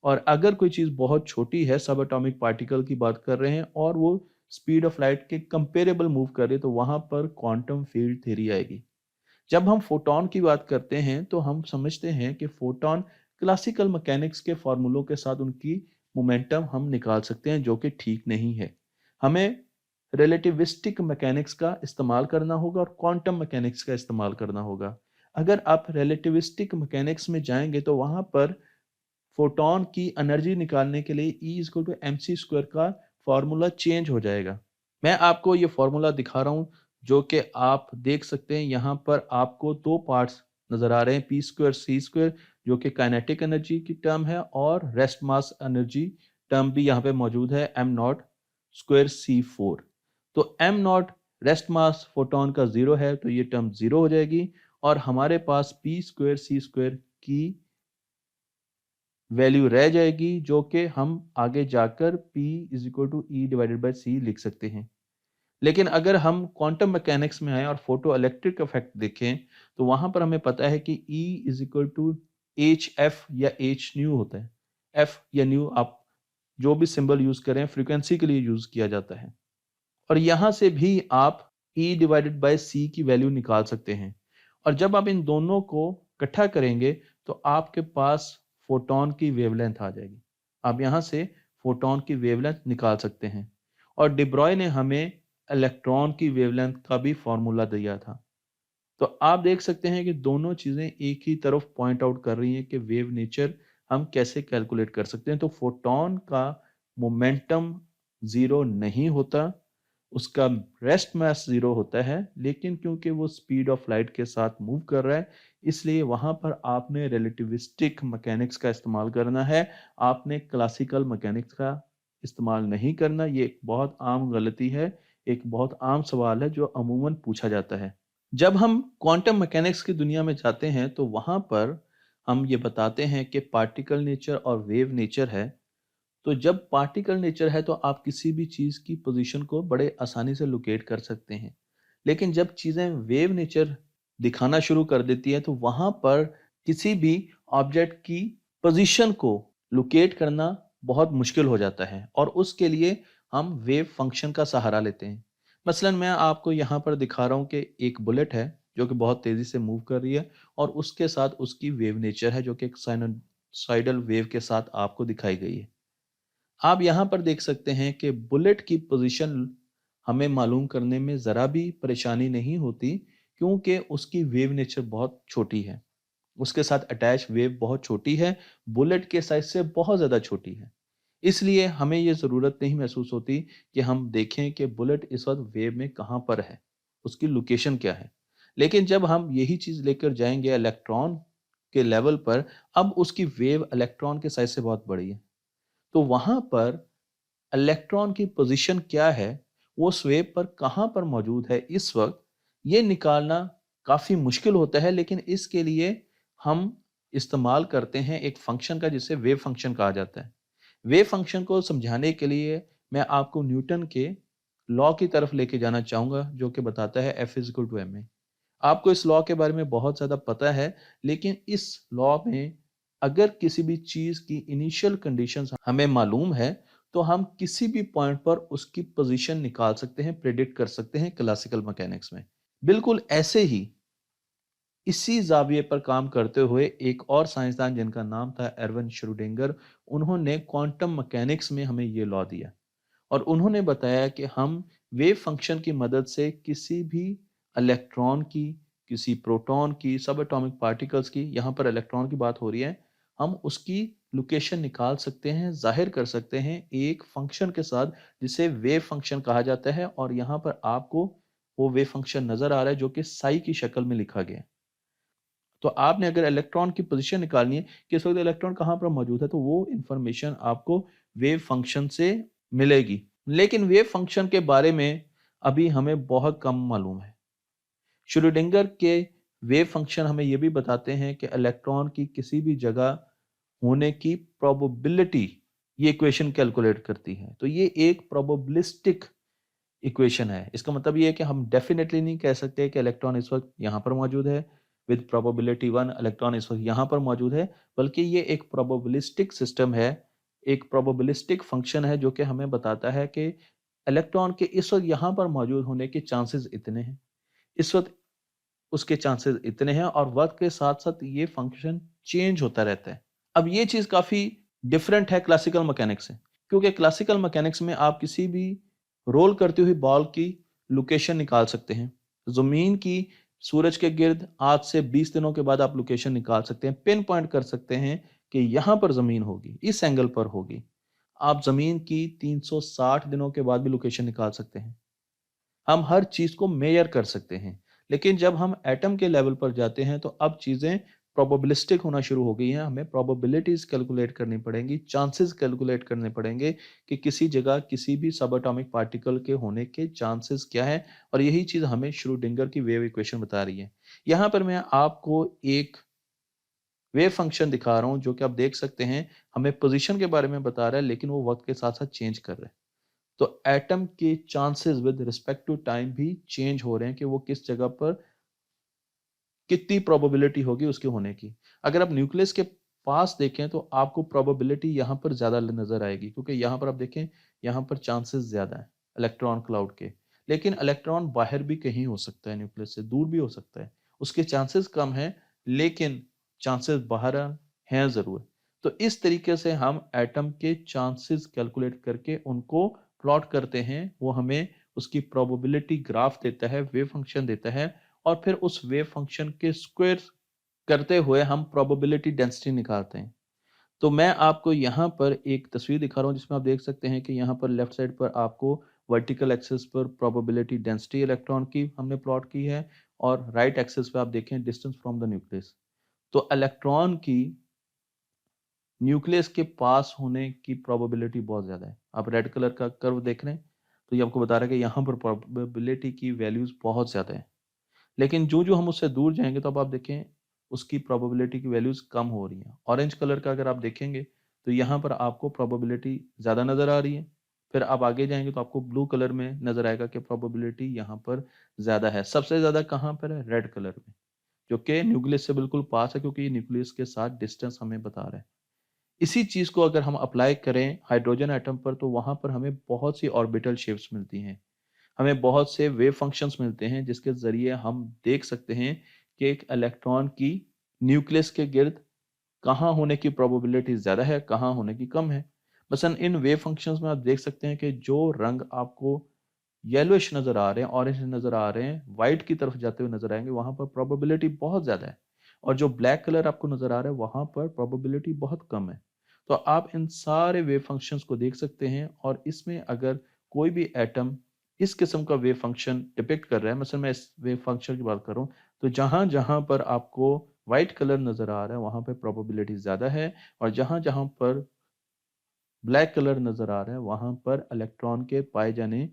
और अगर कोई चीज़ बहुत छोटी है, सब एटॉमिक पार्टिकल की बात कर रहे हैं और वो स्पीड ऑफ लाइट के कंपेरेबल मूव कर रहे हैं, तो वहां पर क्वांटम फील्ड थ्योरी आएगी। जब हम फोटॉन की बात करते हैं तो हम समझते हैं कि फोटॉन क्लासिकल मैकेनिक्स के फॉर्मूलों के साथ उनकी मोमेंटम हम निकाल सकते हैं, जो कि ठीक नहीं है। हमें रिलेटिविस्टिक मैकेनिक्स का इस्तेमाल करना होगा और क्वांटम मैकेनिक्स का इस्तेमाल करना होगा। अगर आप रिलेटिविस्टिक मैकेनिक्स में जाएंगे तो वहां पर फोटॉन की एनर्जी निकालने के लिए E = mc² का फॉर्मूला चेंज हो जाएगा। मैं आपको ये फॉर्मूला दिखा रहा हूँ जो कि आप देख सकते हैं। यहाँ पर आपको दो पार्ट्स नजर आ रहे हैं, P²C² जो कि काइनेटिक एनर्जी की टर्म है और रेस्ट मास एनर्जी टर्म भी यहाँ पे मौजूद है, m02 C4। तो m0 रेस्ट मास फोटोन का जीरो है तो ये टर्म जीरो हो जाएगी और हमारे पास P²C² की वैल्यू रह जाएगी, जो कि हम आगे जाकर P = E/C लिख सकते हैं। लेकिन अगर हम क्वांटम मैकेनिक्स में आए और फोटो इलेक्ट्रिक इफेक्ट देखें तो वहां पर हमें पता है कि E = hf या h न्यू होता है। f या न्यू आप जो भी सिंबल यूज करें फ्रीक्वेंसी के लिए यूज किया जाता है और यहां से भी आप E/C की वैल्यू निकाल सकते हैं। और जब आप इन दोनों को इकट्ठा करेंगे तो आपके पास फोटोन की वेवलेंथ आ जाएगी। आप यहां से फोटोन की वेवलेंथ निकाल सकते हैं और डिब्रॉय ने हमें इलेक्ट्रॉन की वेवलेंथ का भी फॉर्मूला दिया था। तो आप देख सकते हैं कि दोनों चीजें एक ही तरफ पॉइंट आउट कर रही हैं कि वेव नेचर हम कैसे कैलकुलेट कर सकते हैं? तो फोटोन का मोमेंटम ज़ीरो नहीं होता, उसका रेस्ट मास ज़ीरो होता है, लेकिन क्योंकि वो स्पीड ऑफ लाइट के साथ मूव कर रहा है, इसलिए वहाँ पर आपने रिलेटिविस्टिक मैकेनिक्स का इस्तेमाल करना है, आपने क्लासिकल मैकेनिक्स का इस्तेमाल नहीं करना। ये एक बहुत आम गलती है, एक बहुत आम सवाल है जो अमूमन पूछा जाता है। जब हम क्वांटम मैकेनिक्स की दुनिया में जाते हैं तो वहाँ पर हम ये बताते हैं कि पार्टिकल नेचर और वेव नेचर है। तो जब पार्टिकल नेचर है तो आप किसी भी चीज़ की पोजीशन को बड़े आसानी से लोकेट कर सकते हैं। लेकिन जब चीज़ें वेव नेचर दिखाना शुरू कर देती है तो वहाँ पर किसी भी ऑब्जेक्ट की पोजीशन को लोकेट करना बहुत मुश्किल हो जाता है और उसके लिए हम वेव फंक्शन का सहारा लेते हैं। मसलन मैं आपको यहाँ पर दिखा रहा हूँ कि एक बुलेट है जो कि बहुत तेज़ी से मूव कर रही है और उसके साथ उसकी वेव नेचर है जो कि एक साइनोसॉइडल वेव के साथ आपको दिखाई गई है। आप यहाँ पर देख सकते हैं कि बुलेट की पोजीशन हमें मालूम करने में ज़रा भी परेशानी नहीं होती क्योंकि उसकी वेव नेचर बहुत छोटी है। उसके साथ अटैच वेव बहुत छोटी है, बुलेट के साइज से बहुत ज़्यादा छोटी है। इसलिए हमें ये ज़रूरत नहीं महसूस होती कि हम देखें कि बुलेट इस वक़्त वेव में कहाँ पर है, उसकी लोकेशन क्या है। लेकिन जब हम यही चीज़ लेकर जाएँगे इलेक्ट्रॉन के लेवल पर, अब उसकी वेव इलेक्ट्रॉन के साइज से बहुत बड़ी है। तो वहाँ पर इलेक्ट्रॉन की पोजीशन क्या है, वो स्वेप पर कहाँ पर मौजूद है इस वक़्त, ये निकालना काफ़ी मुश्किल होता है, लेकिन इसके लिए हम इस्तेमाल करते हैं एक फ़ंक्शन का जिसे वेव फ़ंक्शन कहा जाता है। वेव फ़ंक्शन को समझाने के लिए मैं आपको न्यूटन के लॉ की तरफ लेके जाना चाहूँगा जो कि बताता है F is equal to ma। आपको इस लॉ के बारे में बहुत ज़्यादा पता है, लेकिन इस लॉ में अगर किसी भी चीज़ की इनिशियल कंडीशंस हमें मालूम है, तो हम किसी भी पॉइंट पर उसकी पोजीशन निकाल सकते हैं, प्रेडिक्ट कर सकते हैं क्लासिकल मैकेनिक्स में। बिल्कुल ऐसे ही इसी ज़ाविये पर काम करते हुए एक और साइंसदान जिनका नाम था एर्विन श्रोडिंगर, उन्होंने क्वांटम मैकेनिक्स में हमें ये लॉ दिया। और उन्होंने बताया कि हम वेव फंक्शन की मदद से किसी भी इलेक्ट्रॉन की, किसी प्रोटॉन की, सब एटॉमिक पार्टिकल्स की, यहाँ पर इलेक्ट्रॉन की बात हो रही है, हम उसकी लोकेशन निकाल सकते हैं, ज़ाहिर कर सकते हैं एक फंक्शन के साथ जिसे वेव फंक्शन कहा जाता है और यहाँ पर आपको वो वेव फंक्शन नज़र आ रहा है जो कि साई की शक्ल में लिखा गया है। तो आपने अगर इलेक्ट्रॉन की पोजीशन निकालनी है कि इस वक़्त इलेक्ट्रॉन कहाँ पर मौजूद है, तो वो इन्फॉर्मेशन आपको वेव फंक्शन से मिलेगी। लेकिन वेव फंक्शन के बारे में अभी हमें बहुत कम मालूम है। श्रोडिंगर के वेव फंक्शन हमें ये भी बताते हैं कि इलेक्ट्रॉन की किसी भी जगह होने की प्रोबेबिलिटी ये इक्वेशन कैलकुलेट करती है। तो ये एक प्रोबेबिलिस्टिक इक्वेशन है। इसका मतलब ये है कि हम डेफिनेटली नहीं कह सकते कि इलेक्ट्रॉन इस वक़्त यहाँ पर मौजूद है, विद प्रोबेबिलिटी 1 इलेक्ट्रॉन इस वक़्त यहाँ पर मौजूद है, बल्कि ये एक प्रोबेबिलिस्टिक सिस्टम है, एक प्रोबेबिलिस्टिक फंक्शन है जो कि हमें बताता है कि इलेक्ट्रॉन के इस वक़्त यहाँ पर मौजूद होने के चांसेस इतने हैं, इस वक़्त उसके चांसेस इतने हैं और वक़्त के साथ-साथ ये फंक्शन चेंज होता रहता है। अब ये चीज़ काफ़ी डिफरेंट है क्लासिकल मैकेनिक्स से, क्योंकि क्लासिकल मैकेनिक्स में आप किसी भी रोल करती हुई बॉल की लोकेशन निकाल सकते हैं। ज़मीन की सूरज के गिर्द आज से 20 दिनों के बाद आप लोकेशन निकाल सकते हैं, पिन पॉइंट कर सकते हैं कि यहाँ पर ज़मीन होगी, इस एंगल पर होगी। आप ज़मीन की 360 दिनों के बाद भी लोकेशन निकाल सकते हैं। हम हर चीज़ को मेज़र कर सकते हैं। लेकिन जब हम एटम के लेवल पर जाते हैं तो अब चीज़ें प्रोबेबिलिस्टिक होना शुरू हो गई हैं। हमें प्रोबेबिलिटीज़ कैलकुलेट करनी पड़ेंगी, चांसेस कैलकुलेट करने पड़ेंगे कि किसी जगह किसी भी सब एटॉमिक पार्टिकल के होने के चांसेस क्या हैं और यही चीज़ हमें श्रोडिंगर की वेव इक्वेशन बता रही है। यहाँ पर मैं आपको एक वेव फंक्शन दिखा रहा हूँ जो कि आप देख सकते हैं, हमें पोज़ीशन के बारे में बता रहा है लेकिन वो वक़्त के साथ-साथ चेंज कर रहा है। तो एटम के chances with respect to time भी चेंज हो रहे हैं कि वो किस जगह पर कितनी प्रोबेबिलिटी होगी उसके होने की। अगर आप न्यूक्लियस के पास देखें तो आपको प्रोबेबिलिटी यहाँ पर ज़्यादा नज़र आएगी क्योंकि यहाँ पर आप देखें, यहाँ पर चांसेस ज़्यादा हैं इलेक्ट्रॉन क्लाउड के। लेकिन इलेक्ट्रॉन बाहर भी कहीं हो सकता है, न्यूक्लियस से दूर भी हो सकता है। उसके चांसेस कम हैं लेकिन चांसेस बाहर हैं ज़रूर। तो इस तरीके से हम एटम के चांसेस कैलकुलेट करके उनको प्लॉट करते हैं। वो हमें उसकी प्रोबेबिलिटी ग्राफ देता है, वेव फंक्शन देता है और फिर उस वेव फंक्शन के स्क्वायर करते हुए हम प्रोबेबिलिटी डेंसिटी निकालते हैं। तो मैं आपको यहाँ पर एक तस्वीर दिखा रहा हूँ जिसमें आप देख सकते हैं कि यहाँ पर लेफ्ट साइड पर आपको वर्टिकल एक्सिस पर प्रोबेबिलिटी डेंसिटी इलेक्ट्रॉन की हमने प्लॉट की है और राइट एक्सिस पे आप देखें डिस्टेंस फ्रॉम द न्यूक्लियस। तो इलेक्ट्रॉन की न्यूक्लियस के पास होने की प्रोबेबिलिटी बहुत ज़्यादा है। आप रेड कलर का कर्व देख रहे हैं, तो ये आपको बता रहा है कि यहाँ पर प्रोबेबिलिटी की वैल्यूज़ बहुत ज़्यादा है। लेकिन जो हम उससे दूर जाएँगे तो अब आप देखें उसकी प्रोबेबिलिटी की वैल्यूज़ कम हो रही हैं। ऑरेंज कलर का अगर आप देखेंगे तो यहाँ पर आपको प्रोबेबिलिटी ज़्यादा नज़र आ रही है। फिर आप आगे जाएँगे तो आपको ब्लू कलर में नज़र आएगा कि प्रोबेबिलिटी यहाँ पर ज़्यादा है। सबसे ज़्यादा कहाँ पर है? रेड कलर में, जो कि न्यूक्लियस से बिल्कुल पास है क्योंकि ये न्यूक्लियस के साथ डिस्टेंस हमें बता रहा है। इसी चीज़ को अगर हम अप्लाई करें हाइड्रोजन एटम पर तो वहाँ पर हमें बहुत सी ऑर्बिटल शेप्स मिलती हैं। हमें बहुत से वेव फंक्शंस मिलते हैं जिसके ज़रिए हम देख सकते हैं कि एक इलेक्ट्रॉन की न्यूक्लियस के गिर्द कहाँ होने की प्रोबेबिलिटी ज़्यादा है, कहाँ होने की कम है। मसलन इन वेव फंक्शंस में आप देख सकते हैं कि जो रंग आपको येलोइश नज़र आ रहे हैं, ऑरेंज नज़र आ रहे हैं, व्हाइट की तरफ जाते हुए नज़र आएँगे, वहाँ पर प्रोबेबिलिटी बहुत ज़्यादा है। और जो ब्लैक कलर आपको नज़र आ रहा है, वहाँ पर प्रोबेबिलिटी बहुत कम है। तो आप इन सारे वेव फंक्शंस को देख सकते हैं और इसमें अगर कोई भी एटम इस किस्म का वेव फंक्शन डिपिक्ट कर रहा है, मसलन मैं इस वेव फंक्शन की बात कर रहा हूँ, तो जहाँ-जहाँ पर आपको व्हाइट कलर नज़र आ रहा है, वहाँ पे प्रोबेबिलिटी ज़्यादा है और जहाँ-जहाँ पर ब्लैक कलर नज़र आ रहा है, वहाँ पर इलेक्ट्रॉन के पाए जाने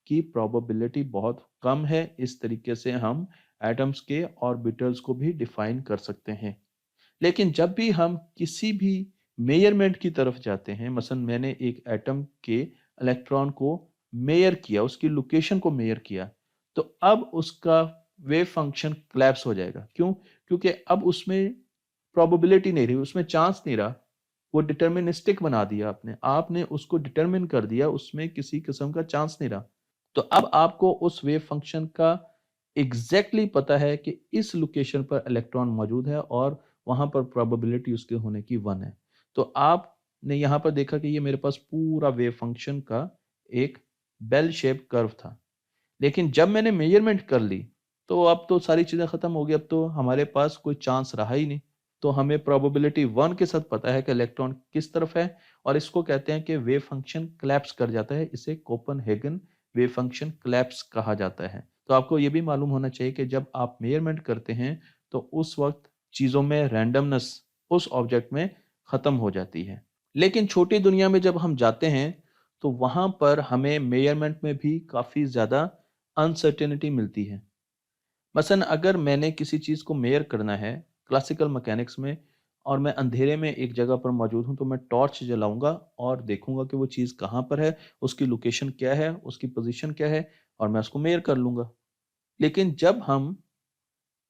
की प्रोबेबिलिटी बहुत कम है। इस तरीके से हम एटम्स के ऑर्बिटल्स को भी डिफाइन कर सकते हैं। लेकिन जब भी हम किसी भी मेजरमेंट की तरफ जाते हैं, मसलन मैंने एक एटम के इलेक्ट्रॉन को मेजर किया, उसकी लोकेशन को मेजर किया, तो अब उसका वेव फंक्शन कोलैप्स हो जाएगा। क्यों? क्योंकि अब उसमें प्रोबेबिलिटी नहीं रही, उसमें चांस नहीं रहा। वो डिटर्मिनिस्टिक बना दिया आपने। आपने उसको डिटरमिन कर दिया, उसमें किसी किस्म का चांस नहीं रहा। तो अब आपको उस वेव फंक्शन का एग्जैक्टली पता है कि इस लोकेशन पर इलेक्ट्रॉन मौजूद है और वहां पर प्रोबेबिलिटी उसके होने की 1 है। तो आपने यहां पर देखा कि ये मेरे पास पूरा वेव फंक्शन का एक बेल शेप कर्व था। लेकिन जब मैंने मेजरमेंट कर ली, तो अब तो सारी चीजें खत्म हो गई, अब तो हमारे पास कोई चांस रहा ही नहीं। तो हमें प्रोबेबिलिटी 1 के साथ पता है कि इलेक्ट्रॉन किस तरफ है और इसको कहते हैं कि वेव फंक्शन कोलैप्स कर जाता है। इसे कोपेनहेगन वेव फंक्शन कोलैप्स कहा जाता है। तो आपको ये भी मालूम होना चाहिए कि जब आप मेजरमेंट करते हैं तो उस वक्त चीजों में रैंडमनेस उस ऑब्जेक्ट में खत्म हो जाती है। लेकिन छोटी दुनिया में जब हम जाते हैं तो वहां पर हमें मेजरमेंट में भी काफी ज्यादा अनसर्टेनिटी मिलती है। मसलन अगर मैंने किसी चीज़ को मेयर करना है क्लासिकल मैकेनिक्स में और मैं अंधेरे में एक जगह पर मौजूद हूं, तो मैं टॉर्च जलाऊंगा और देखूंगा कि वो चीज़ कहाँ पर है, उसकी लोकेशन क्या है, उसकी पोजीशन क्या है और मैं उसको मेयर कर लूंगा। लेकिन जब हम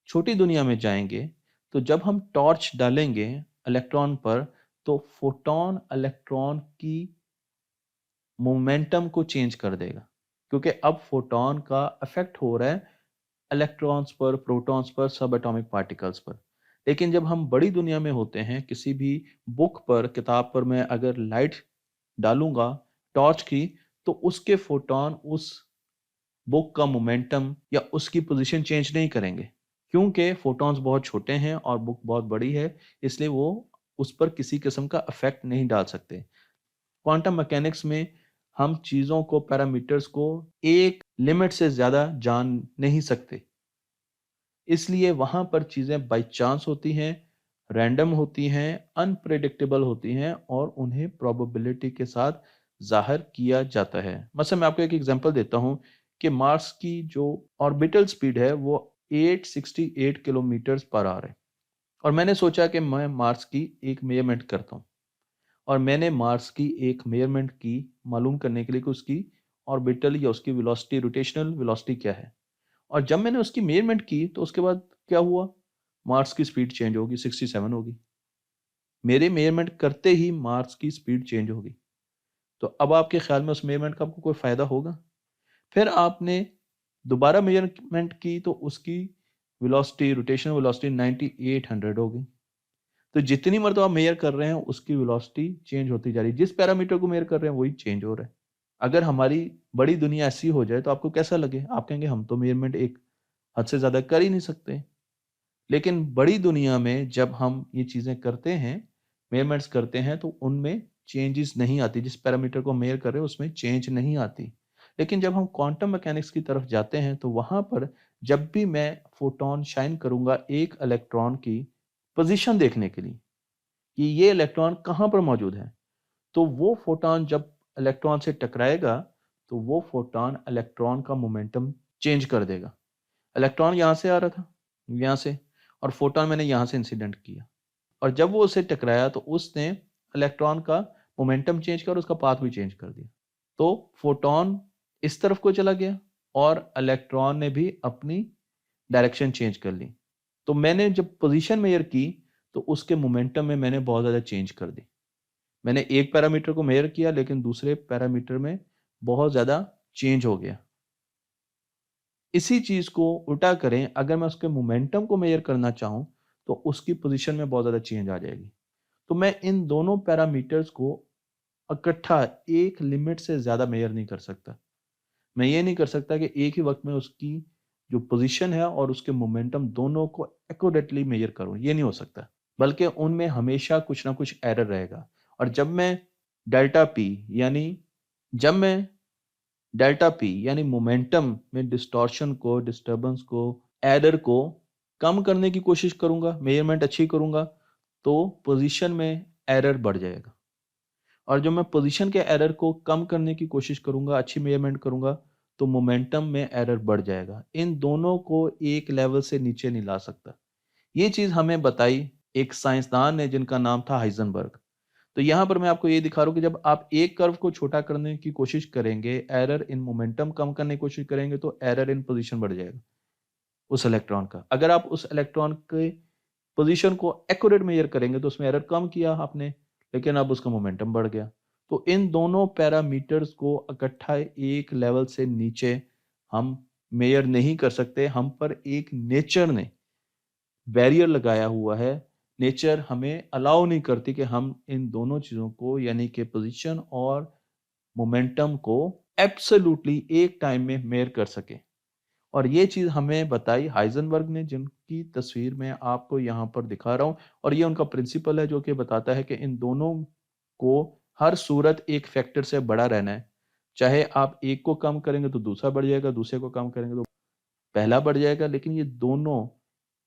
छोटी दुनिया में जाएंगे तो जब हम टॉर्च डालेंगे इलेक्ट्रॉन पर तो फोटॉन इलेक्ट्रॉन की मोमेंटम को चेंज कर देगा, क्योंकि अब फोटॉन का इफेक्ट हो रहा है इलेक्ट्रॉन्स पर, प्रोटॉन्स पर, सब एटॉमिक पार्टिकल्स पर। लेकिन जब हम बड़ी दुनिया में होते हैं, किसी भी बुक पर, किताब पर मैं अगर लाइट डालूंगा टॉर्च की, तो उसके फोटॉन उस बुक का मोमेंटम या उसकी पोजीशन चेंज नहीं करेंगे, क्योंकि फोटॉन्स बहुत छोटे हैं और बुक बहुत बड़ी है, इसलिए वो उस पर किसी किस्म का इफेक्ट नहीं डाल सकते। क्वांटम मैकेनिक्स में हम चीजों को, पैरामीटर्स को एक लिमिट से ज्यादा जान नहीं सकते, इसलिए वहां पर चीजें बाई चांस होती हैं, रैंडम होती हैं, अनप्रेडिक्टेबल होती हैं और उन्हें प्रोबेबिलिटी के साथ जाहिर किया जाता है। मतलब मैं आपको एक एग्जांपल देता हूं कि मार्स की जो ऑर्बिटल स्पीड है वो 868 किलोमीटर पर आवर है और मैंने सोचा कि मैं मार्स की एक मेजरमेंट करता हूं और मैंने मार्स की एक मेजरमेंट की मालूम करने के लिए कि उसकी ऑर्बिटल या उसकी वेलोसिटी, रोटेशनल वेलोसिटी क्या है। और जब मैंने उसकी मेजरमेंट की तो उसके बाद क्या हुआ, मार्स की स्पीड चेंज होगी, 67 होगी। मेरे मेजरमेंट करते ही मार्स की स्पीड चेंज होगी। तो अब आपके ख्याल में उस मेजरमेंट का आपको कोई फायदा होगा? फिर आपने दोबारा मेजरमेंट की तो उसकी वेलोसिटी, रोटेशनल वेलोसिटी 9800 हो गई। तो जितनी मरतबा आप मेजर कर रहे हैं उसकी वेलोसिटी चेंज होती जा रही है, जिस पैरामीटर को मेजर कर रहे हैं वही चेंज हो रहा है। अगर हमारी बड़ी दुनिया ऐसी हो जाए तो आपको कैसा लगे? आप कहेंगे हम तो मेजरमेंट एक हद से ज्यादा कर ही नहीं सकते। लेकिन बड़ी दुनिया में जब हम ये चीजें करते हैं मेजरमेंट्स करते हैं तो उनमें चेंजेस नहीं आती, जिस पैरामीटर को मेजर कर रहे हैं उसमें चेंज नहीं आती। लेकिन जब हम क्वांटम मैकेनिक्स की तरफ जाते हैं तो वहां पर जब भी मैं फोटोन शाइन करूंगा एक इलेक्ट्रॉन की पोजीशन देखने के लिए कि ये इलेक्ट्रॉन कहाँ पर मौजूद है, तो वो फोटोन जब इलेक्ट्रॉन से टकराएगा तो वो फोटोन इलेक्ट्रॉन का मोमेंटम चेंज कर देगा। इलेक्ट्रॉन यहाँ से आ रहा था, यहाँ से, और फोटोन मैंने यहाँ से इंसिडेंट किया, और जब वो उससे टकराया तो उसने इलेक्ट्रॉन का मोमेंटम चेंज कर उसका पाथ भी चेंज कर दिया। तो फोटोन इस तरफ को चला गया और इलेक्ट्रॉन ने भी अपनी डायरेक्शन चेंज कर ली। तो मैंने जब पोजीशन मेजर की तो उसके मोमेंटम में मैंने बहुत ज़्यादा चेंज कर दी। मैंने एक पैरामीटर को मेजर किया लेकिन दूसरे पैरामीटर में बहुत ज़्यादा चेंज हो गया। इसी चीज़ को उल्टा करें, अगर मैं उसके मोमेंटम को मेजर करना चाहूँ तो उसकी पोजीशन में बहुत ज़्यादा चेंज आ जाएगी। तो मैं इन दोनों पैरामीटर्स को इकट्ठा एक लिमिट से ज़्यादा मेजर नहीं कर सकता। मैं ये नहीं कर सकता कि एक ही वक्त में उसकी जो पोजीशन है और उसके मोमेंटम दोनों को एक्यूरेटली मेजर करूँ, ये नहीं हो सकता। बल्कि उनमें हमेशा कुछ ना कुछ एरर रहेगा। और जब मैं डेल्टा पी यानी मोमेंटम में डिस्टॉर्शन को, डिस्टर्बेंस को, एरर को कम करने की कोशिश करूंगा, मेजरमेंट अच्छी करूंगा, तो पोजीशन में एरर बढ़ जाएगा। और जब मैं पोजीशन के एरर को कम करने की कोशिश करूंगा, अच्छी मेजरमेंट करूंगा, तो मोमेंटम में एरर बढ़ जाएगा। इन दोनों को एक लेवल से नीचे नहीं ला सकता। ये चीज हमें बताई एक साइंसदान ने जिनका नाम था हाइजनबर्ग। तो यहाँ पर मैं आपको ये दिखा रहा हूँ कि जब आप एक कर्व को छोटा करने की कोशिश करेंगे, एरर इन मोमेंटम कम करने की कोशिश करेंगे, तो एरर इन पोजीशन बढ़ जाएगा उस इलेक्ट्रॉन का। अगर आप उस इलेक्ट्रॉन के पोजीशन को एक्यूरेट मेजर करेंगे तो उसमें एरर कम किया आपने, लेकिन अब उसका मोमेंटम बढ़ गया। तो इन दोनों पैरामीटर्स को इकट्ठा एक लेवल से नीचे हम मेजर नहीं कर सकते। हम पर एक नेचर ने बैरियर लगाया हुआ है। नेचर हमें अलाउ नहीं करती कि हम इन दोनों चीजों को यानी कि पोजीशन और मोमेंटम को एब्सोल्युटली एक टाइम में मेजर कर सके। और ये चीज हमें बताई हाइजनबर्ग ने, जिनकी तस्वीर मैं आपको यहाँ पर दिखा रहा हूँ। और ये उनका प्रिंसिपल है जो कि बताता है कि इन दोनों को हर सूरत एक फैक्टर से बड़ा रहना है। चाहे आप एक को कम करेंगे तो दूसरा बढ़ जाएगा, दूसरे को कम करेंगे तो पहला बढ़ जाएगा, लेकिन ये दोनों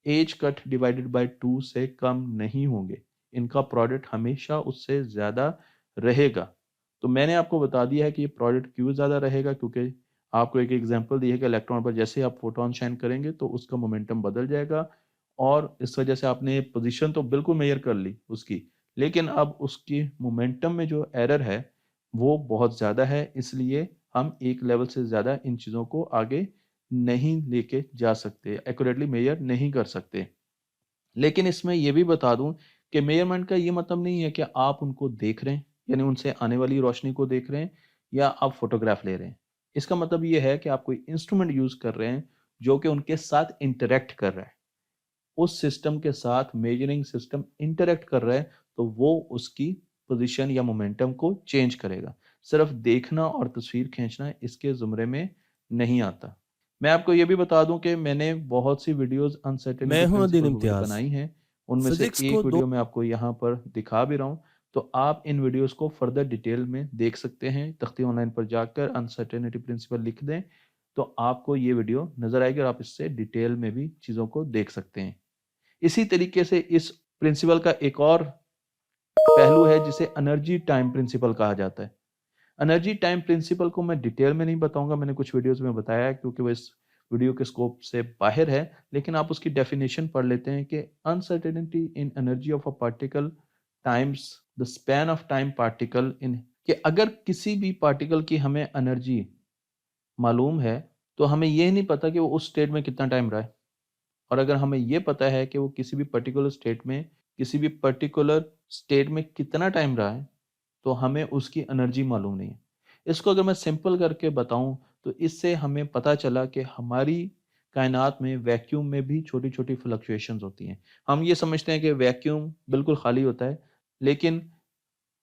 एज कट डिवाइडेड बाय 2 से कम नहीं होंगे। इनका प्रोडक्ट हमेशा उससे ज्यादा रहेगा। तो मैंने आपको बता दिया है कि ये प्रोडक्ट क्यों ज्यादा रहेगा, क्योंकि आपको एक एग्जांपल दी है कि इलेक्ट्रॉन पर जैसे आप फोटोन शाइन करेंगे तो उसका मोमेंटम बदल जाएगा। और इस वजह से आपने पोजीशन तो बिल्कुल मेजर कर ली उसकी, लेकिन अब उसकी मोमेंटम में जो एरर है वो बहुत ज्यादा है। इसलिए हम एक लेवल से ज्यादा इन चीजों को आगे नहीं लेके जा सकते, एक्यूरेटली मेजर नहीं कर सकते। लेकिन इसमें यह भी बता दूं कि मेजरमेंट का ये मतलब नहीं है कि आप उनको देख रहे हैं, यानी उनसे आने वाली रोशनी को देख रहे हैं, या आप फोटोग्राफ ले रहे हैं। इसका मतलब ये है कि आप कोई इंस्ट्रूमेंट यूज कर रहे हैं जो कि उनके साथ इंटरेक्ट कर रहा है। उस सिस्टम के साथ मेजरिंग सिस्टम इंटरेक्ट कर रहा है तो वो उसकी पोजीशन या मोमेंटम को चेंज करेगा। सिर्फ देखना और तस्वीर खींचना इसके जुमरे में नहीं आता। मैं आपको ये भी बता दूं कि मैंने बहुत सी वीडियोस मैं अनसर्टेनिटी हूं अदील प्रिंसिपल पर इम्तियाज। बनाई हैं। उनमें से फिजिक्स को एक दो वीडियो मैं आपको यहाँ पर दिखा भी रहा हूँ। तो आप इन वीडियोस को फर्दर डिटेल में देख सकते हैं। तख्ती ऑनलाइन पर जाकर अनसर्टेनिटी प्रिंसिपल लिख दें तो आपको ये वीडियो नजर आएगी और आप इससे डिटेल में भी चीज़ों को देख सकते हैं। इसी तरीके से इस प्रिंसिपल का एक और पहलू है जिसे एनर्जी टाइम प्रिंसिपल कहा जाता है। एनर्जी टाइम प्रिंसिपल को मैं डिटेल में नहीं बताऊंगा, मैंने कुछ वीडियोस में बताया है क्योंकि वो इस वीडियो के स्कोप से बाहर है। लेकिन आप उसकी डेफिनेशन पढ़ लेते हैं कि uncertainty in energy of a particle times the span of time particle in, कि अगर किसी भी पार्टिकल की हमें एनर्जी मालूम है तो हमें यह नहीं पता कि वो उस स्टेट में कितना टाइम रहा है। और अगर हमें यह पता है कि वो किसी भी पर्टिकुलर स्टेट में कितना टाइम रहा है तो हमें उसकी एनर्जी मालूम नहीं है। इसको अगर मैं सिंपल करके बताऊं तो इससे हमें पता चला कि हमारी कायनात में वैक्यूम में भी छोटी छोटी फ्लक्चुएशंस होती हैं। हम ये समझते हैं कि वैक्यूम बिल्कुल खाली होता है, लेकिन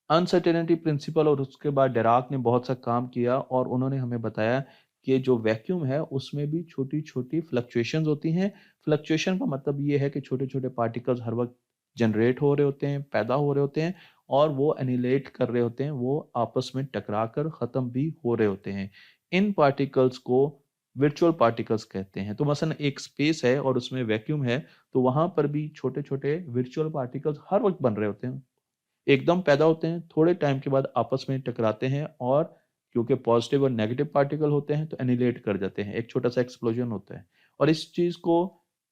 अनसर्टेनिटी प्रिंसिपल और उसके बाद डेराक ने बहुत सा काम किया और उन्होंने हमें बताया कि जो वैक्यूम है उसमें भी छोटी छोटी फ्लक्चुएशंस होती हैं। फ्लक्चुएशन का मतलब ये है कि छोटे छोटे पार्टिकल्स हर वक्त जनरेट हो रहे होते हैं, पैदा हो रहे होते हैं और वो एनिलेट कर रहे होते हैं, वो आपस में टकरा कर ख़त्म भी हो रहे होते हैं। इन पार्टिकल्स को वर्चुअल पार्टिकल्स कहते हैं। तो मसलन एक स्पेस है और उसमें वैक्यूम है, तो वहाँ पर भी छोटे-छोटे वर्चुअल पार्टिकल्स हर वक़्त बन रहे होते हैं। एकदम पैदा होते हैं, थोड़े टाइम के बाद आपस में टकराते हैं और क्योंकि पॉजिटिव और नेगेटिव पार्टिकल होते हैं तो एनिहिलेट कर जाते हैं, एक छोटा-सा एक्सप्लोजन होता है। और इस चीज़ को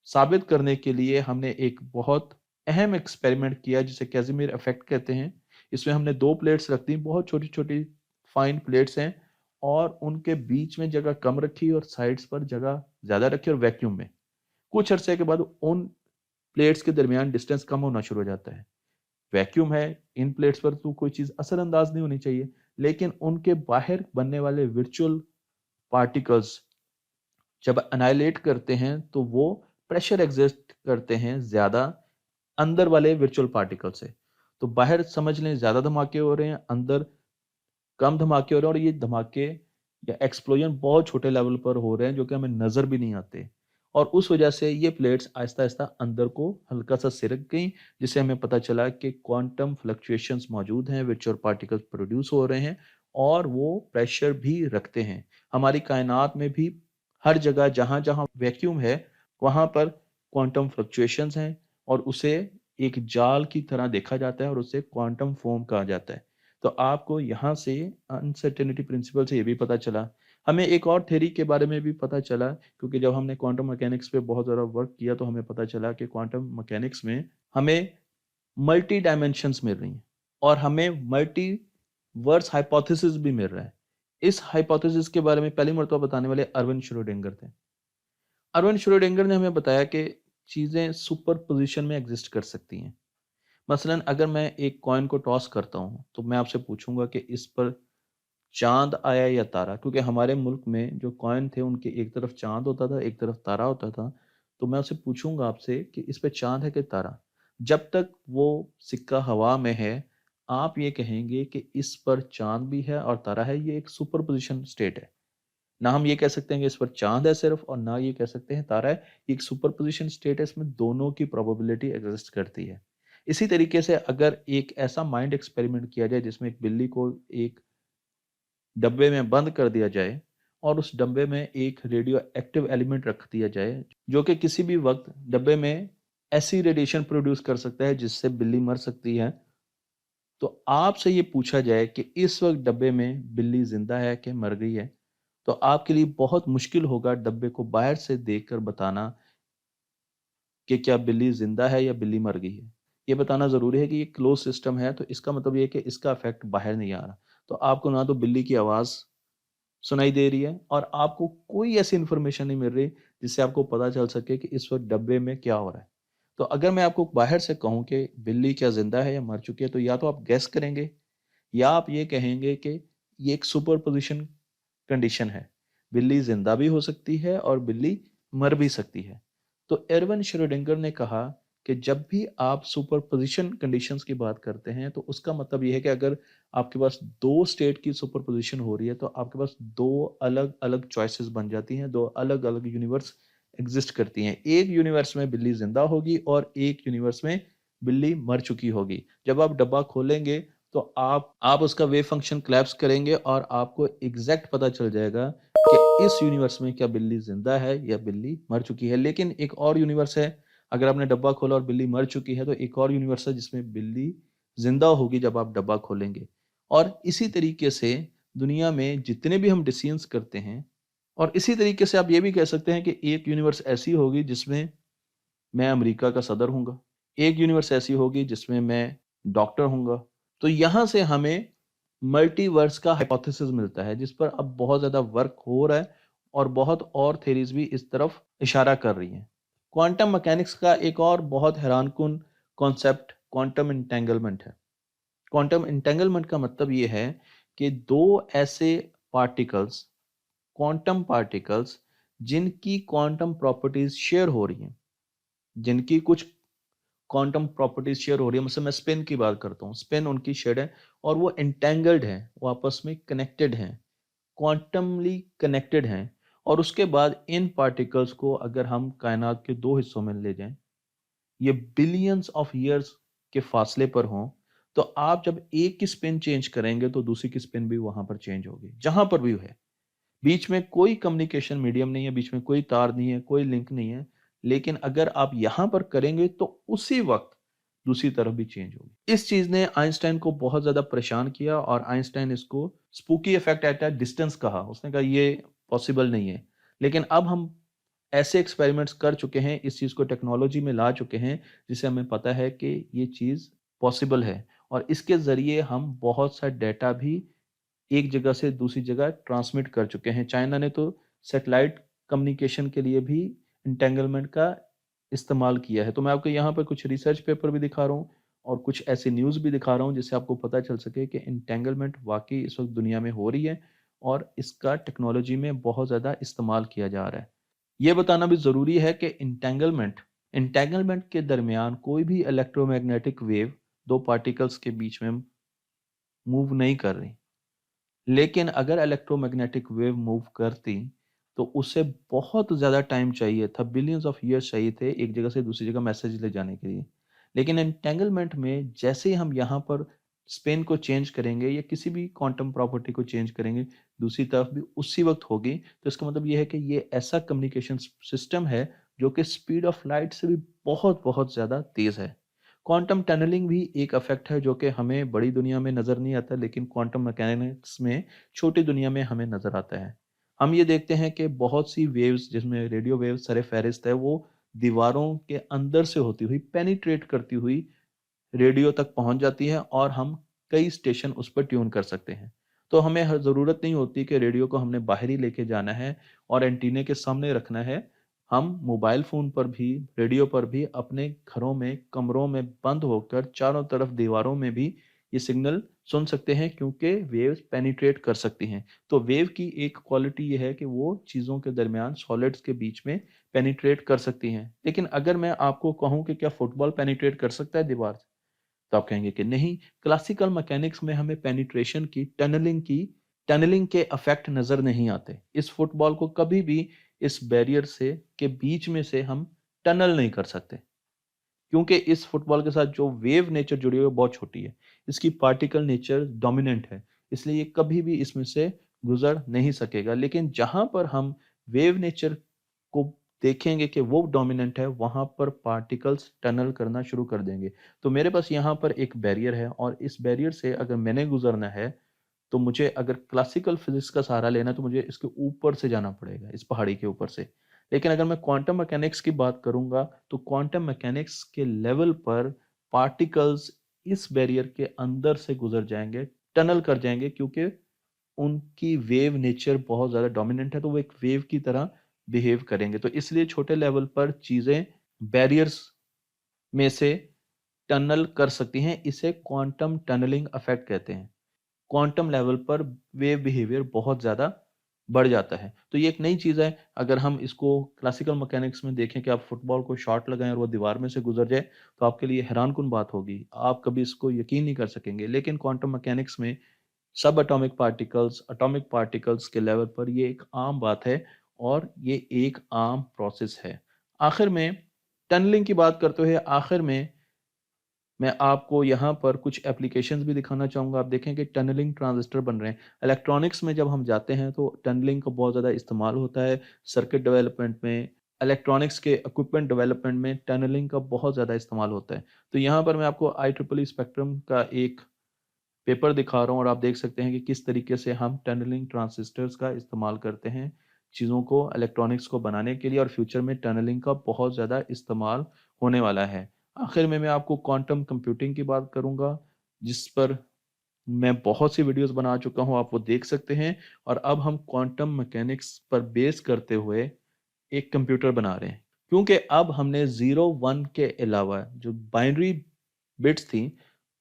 साबित करने के लिए हमने एक बहुत अहम एक्सपेरिमेंट किया जिसे कैज़िमिर इफ़ेक्ट कहते हैं। इसमें हमने 2 प्लेट्स रख दी, बहुत छोटी-छोटी फाइन प्लेट्स हैं और उनके बीच में जगह कम रखी और साइड्स पर जगह ज़्यादा रखी और वैक्यूम में। कुछ अरसे के बाद उन प्लेट्स के दरमियान डिस्टेंस कम होना शुरू हो जाता है। वैक्यूम है, इन प्लेट्स पर तो कोई चीज़ असरअंदाज नहीं होनी चाहिए, लेकिन उनके बाहर बनने वाले वर्चुअल पार्टिकल्स जब एनाइलेट करते हैं, तो वो प्रेशर एक्सर्ट करते हैं ज़्यादा अंदर वाले वर्चुअल पार्टिकल से। तो बाहर समझ लें ज़्यादा धमाके हो रहे हैं, अंदर कम धमाके हो रहे हैं और ये धमाके या एक्सप्लोजन बहुत छोटे लेवल पर हो रहे हैं, जो कि हमें नज़र भी नहीं आते। और उस वजह से ये प्लेट्स आहिस्ता-आहिस्ता अंदर को हल्का-सा सिरक गईं, जिससे हमें पता चला कि क्वांटम फ्लक्चुएशंस मौजूद हैं, वर्चुअल पार्टिकल्स प्रोड्यूस हो रहे हैं और वो प्रेशर भी रखते हैं। हमारी कायनात में भी हर जगह जहाँ-जहाँ वैक्यूम है, वहाँ पर क्वांटम फ्लक्चुएशंस हैं और उसे एक जाल की तरह देखा जाता है और उसे क्वांटम फ़ोम कहा जाता है। तो आपको यहाँ से अनसर्टेनिटी प्रिंसिपल से ये भी पता चला। हमें एक और थ्योरी के बारे में भी पता चला, क्योंकि जब हमने क्वांटम मैकेनिक्स पे बहुत ज़्यादा वर्क किया तो हमें पता चला कि क्वांटम मैकेनिक्स में हमें मल्टी डायमेंशंस मिल रही हैं और हमें मल्टीवर्स हाइपोथेसिस भी मिल रहा है। इस हाइपोथेसिस के बारे में पहली मर्तबा बताने वाले अरविंद श्रोडिंगर थे। अरविंद श्रोडिंगर ने हमें बताया कि चीज़ें सुपरपोज़िशन में एग्ज़िस्ट कर सकती हैं। मसलन अगर मैं एक कॉइन को टॉस करता हूँ, तो मैं आपसे पूछूँगा कि इस पर चाँद आया या तारा? क्योंकि हमारे मुल्क में जो कॉइन थे उनके एक तरफ चाँद होता था, एक तरफ तारा होता था। तो मैं आपसे पूछूँगा आपसे कि इस पे चाँद है कि तारा? जब तक वो सिक्का हवा में है, आप ये कहेंगे कि इस पर चाँद भी है और तारा है, ये एक सुपरपोज़िशन स्टेट है। ना हम ये कह सकते हैं कि इस पर चाँद है सिर्फ़ और ना ये कह सकते हैं तारा है। ये एक सुपरपोज़िशन स्टेट है, इसमें दोनों की प्रोबेबिलिटी एग्ज़िस्ट करती है। इसी तरीके से अगर एक ऐसा माइंड एक्सपेरिमेंट किया जाए जिसमें एक बिल्ली को एक डब्बे में बंद कर दिया जाए और उस डब्बे में एक रेडियो एक्टिव एलिमेंट रख दिया जाए, जो कि किसी भी वक़्त डब्बे में ऐसी रेडिएशन प्रोड्यूस कर सकता है जिससे बिल्ली मर सकती है। तो आपसे ये पूछा जाए कि इस वक़्त डब्बे में बिल्ली ज़िंदा है कि मर गई है? तो आपके लिए बहुत मुश्किल होगा डब्बे को बाहर से देखकर बताना कि क्या बिल्ली ज़िंदा है या बिल्ली मर गई है। ये बताना ज़रूरी है कि ये क्लोज़ सिस्टम है, तो इसका मतलब ये है कि इसका इफ़ेक्ट बाहर नहीं आ रहा। तो आपको ना तो बिल्ली की आवाज़ सुनाई दे रही है और आपको कोई ऐसी इन्फॉर्मेशन नहीं मिल रही जिससे आपको पता चल सके कि इस वक़्त डब्बे में क्या हो रहा है। तो अगर मैं आपको बाहर से कहूँ कि बिल्ली क्या ज़िंदा है या मर चुकी है, तो या तो आप गेस करेंगे या आप ये कहेंगे कि ये एक सुपरपोज़िशन कंडीशन है। बिल्ली ज़िंदा भी हो सकती है और बिल्ली मर भी सकती है। तो एर्विन श्रोडिंगर ने कहा कि जब भी आप सुपरपोज़िशन कंडीशंस की बात करते हैं, तो उसका मतलब ये है कि अगर आपके पास 2 स्टेट की सुपरपोज़िशन हो रही है, तो आपके पास 2 अलग-अलग चॉइसेस बन जाती हैं, 2 अलग-अलग यूनिवर्स एग्ज़िस्ट करती हैं। एक यूनिवर्स में बिल्ली ज़िंदा होगी और एक यूनिवर्स में बिल्ली मर चुकी होगी। जब आप डब्बा खोलेंगे तो आप उसका वेव फंक्शन कोलैप्स करेंगे और आपको एग्ज़ैक्ट पता चल जाएगा कि इस यूनिवर्स में क्या बिल्ली ज़िंदा है या बिल्ली मर चुकी है। लेकिन एक और यूनिवर्स है, अगर आपने डब्बा खोला और बिल्ली मर चुकी है, तो एक और यूनिवर्स है जिसमें बिल्ली ज़िंदा होगी जब आप डब्बा खोलेंगे। और इसी तरीके से दुनिया में जितने भी हम डिसीज़न्स करते हैं और इसी तरीके से आप ये भी कह सकते हैं कि एक यूनिवर्स ऐसी होगी जिसमें मैं अमेरिका का सदर हूँगा। एक यूनिवर्स ऐसी होगी जिसमें मैं डॉक्टर हूँगा। तो यहाँ से हमें मल्टीवर्स का हाइपोथेसिस मिलता है, जिस पर अब बहुत ज़्यादा वर्क हो रहा है और बहुत और थ्योरीज़ भी इस तरफ इशारा कर रही हैं। क्वांटम मैकेनिक्स का एक और बहुत हैरानकुन कॉन्सेप्ट क्वांटम एंटेंगलमेंट है। क्वांटम एंटेंगलमेंट का मतलब ये है कि 2 ऐसे पार्टिकल्स, क्वांटम पार्टिकल्स जिनकी क्वांटम प्रॉपर्टीज़ शेयर हो रही हैं, जिनकी कुछ क्वांटम प्रॉपर्टीज शेयर हो रही है। मतलब मैं स्पिन की बात करता हूँ, स्पिन उनकी शेड है और वो एंटेंगल्ड है, वो आपस में कनेक्टेड हैं, क्वांटमली कनेक्टेड हैं। और उसके बाद इन पार्टिकल्स को अगर हम कायनात के 2 हिस्सों में ले जाएं, ये बिलियंस ऑफ ईयर्स के फासले पर हों, तो आप जब एक की स्पिन चेंज करेंगे तो दूसरी की स्पिन भी वहां पर चेंज होगी, जहां पर भी है। बीच में कोई कम्युनिकेशन मीडियम नहीं है, बीच में कोई तार नहीं है, कोई लिंक नहीं है। लेकिन अगर आप यहां पर करेंगे तो उसी वक्त दूसरी तरफ भी चेंज होगी। इस चीज ने आइंस्टाइन को बहुत ज्यादा परेशान किया और आइंस्टाइन इसको spooky effect at a distance कहा। उसने कहा ये पॉसिबल नहीं है। लेकिन अब हम ऐसे एक्सपेरिमेंट्स कर चुके हैं, इस चीज को टेक्नोलॉजी में ला चुके हैं, जिससे हमें पता है कि ये चीज पॉसिबल है। और इसके जरिए हम बहुत सा डेटा भी एक जगह से दूसरी जगह ट्रांसमिट कर चुके हैं। चाइना ने तो सैटेलाइट कम्युनिकेशन के लिए भी इंटेंगलमेंट का इस्तेमाल किया है। तो मैं आपको यहाँ पर कुछ रिसर्च पेपर भी दिखा रहा हूँ और कुछ ऐसी न्यूज़ भी दिखा रहा हूँ जिससे आपको पता चल सके कि इंटेंगलमेंट वाकई इस वक्त दुनिया में हो रही है और इसका टेक्नोलॉजी में बहुत ज़्यादा इस्तेमाल किया जा रहा है। ये बताना भी ज़रूरी है कि इंटेंगलमेंट के दरमियान कोई भी इलेक्ट्रोमैग्नेटिक वेव दो पार्टिकल्स के बीच में मूव नहीं कर रही। लेकिन अगर इलेक्ट्रोमैग्नेटिक वेव मूव करती तो उसे बहुत ज़्यादा टाइम चाहिए था, बिलियंस ऑफ ईयर्स चाहिए थे एक जगह से दूसरी जगह मैसेज ले जाने के लिए। लेकिन एंटेंगलमेंट में जैसे ही हम यहाँ पर स्पिन को चेंज करेंगे या किसी भी क्वांटम प्रॉपर्टी को चेंज करेंगे, दूसरी तरफ भी उसी वक्त होगी। तो इसका मतलब ये है कि ये ऐसा कम्युनिकेशन सिस्टम है जो कि स्पीड ऑफ लाइट से भी बहुत बहुत ज़्यादा तेज़ है। क्वांटम टनलिंग भी एक इफेक्ट है जो कि हमें बड़ी दुनिया में नज़र नहीं आता, लेकिन क्वांटम मैकेनिक्स में छोटी दुनिया में हमें नज़र आता है। हम ये देखते हैं कि बहुत सी वेव्स, जिसमें रेडियो वेव सर फहरिस्त है, वो दीवारों के अंदर से होती हुई पेनिट्रेट करती हुई रेडियो तक पहुंच जाती है और हम कई स्टेशन उस पर ट्यून कर सकते हैं। तो हमें हर ज़रूरत नहीं होती कि रेडियो को हमने बाहर ही लेके जाना है और एंटीने के सामने रखना है। हम मोबाइल फ़ोन पर भी, रेडियो पर भी, अपने घरों में, कमरों में बंद होकर चारों तरफ दीवारों में भी ये सिग्नल सुन सकते हैं, क्योंकि वेव्स पेनिट्रेट कर सकती हैं। तो वेव की एक क्वालिटी ये है कि वो चीज़ों के दरमियान, सॉलिड्स के बीच में पेनिट्रेट कर सकती हैं। लेकिन अगर मैं आपको कहूँ कि क्या फुटबॉल पेनिट्रेट कर सकता है दीवार से? तो आप कहेंगे कि नहीं। क्लासिकल मैकेनिक्स में हमें पेनिट्रेशन की, टनलिंग के इफेक्ट नजर नहीं आते। इस फुटबॉल को कभी भी इस बैरियर से के बीच में से हम टनल नहीं कर सकते, क्योंकि इस फुटबॉल के साथ जो वेव नेचर जुड़ी हुई है बहुत छोटी है। इसकी पार्टिकल नेचर डोमिनेंट है, इसलिए ये कभी भी इसमें से गुजर नहीं सकेगा। लेकिन जहां पर हम वेव नेचर को देखेंगे कि वो डोमिनेंट है, वहां पर पार्टिकल्स टनल करना शुरू कर देंगे। तो मेरे पास यहाँ पर एक बैरियर है और इस बैरियर से अगर मैंने गुजरना है तो मुझे, अगर क्लासिकल फिजिक्स का सहारा लेना है, तो मुझे इसके ऊपर से जाना पड़ेगा, इस पहाड़ी के ऊपर से। लेकिन अगर मैं क्वांटम मैकेनिक्स की बात करूंगा तो क्वांटम मैकेनिक्स के लेवल पर पार्टिकल्स इस बैरियर के अंदर से गुजर जाएंगे, टनल कर जाएंगे, क्योंकि उनकी वेव नेचर बहुत ज़्यादा डोमिनेंट है, तो वो एक वेव की तरह बिहेव करेंगे। तो इसलिए छोटे लेवल पर चीज़ें बैरियर्स में से टनल कर सकती हैं। इसे क्वांटम टनलिंग इफेक्ट कहते हैं। क्वांटम लेवल पर वेव बिहेवियर बहुत ज़्यादा बढ़ जाता है। तो ये एक नई चीज़ है। अगर हम इसको क्लासिकल मैकेनिक्स में देखें कि आप फुटबॉल को शॉट लगाएं और वो दीवार में से गुजर जाए, तो आपके लिए हैरानकुन बात होगी। आप कभी इसको यकीन नहीं कर सकेंगे। लेकिन क्वांटम मैकेनिक्स में सब एटॉमिक पार्टिकल्स के लेवल पर ये एक आम बात है और ये एक आम प्रोसेस है। आखिर में टनलिंग की बात करते हुए, आखिर में मैं आपको यहाँ पर कुछ एप्लीकेशंस भी दिखाना चाहूँगा। आप देखें कि टनलिंग ट्रांजिस्टर बन रहे हैं। इलेक्ट्रॉनिक्स में जब हम जाते हैं तो टनलिंग का बहुत ज़्यादा इस्तेमाल होता है। सर्किट डेवलपमेंट में, इलेक्ट्रॉनिक्स के इक्विपमेंट डेवलपमेंट में टनलिंग का बहुत ज़्यादा इस्तेमाल होता है। तो यहाँ पर मैं आपको IEEE स्पेक्ट्रम का एक पेपर दिखा रहा हूँ और आप देख सकते हैं कि किस तरीके से हम टनलिंग ट्रांजिस्टर्स का इस्तेमाल करते हैं चीज़ों को, इलेक्ट्रॉनिक्स को बनाने के लिए। और फ्यूचर में टनलिंग का बहुत ज़्यादा इस्तेमाल होने वाला है। आखिर में मैं आपको क्वांटम कंप्यूटिंग की बात करूंगा, जिस पर मैं बहुत सी वीडियोस बना चुका हूं, आप वो देख सकते हैं। और अब हम क्वांटम मैकेनिक्स पर बेस करते हुए एक कंप्यूटर बना रहे हैं, क्योंकि अब हमने 0 1 के अलावा जो बाइनरी बिट्स थी,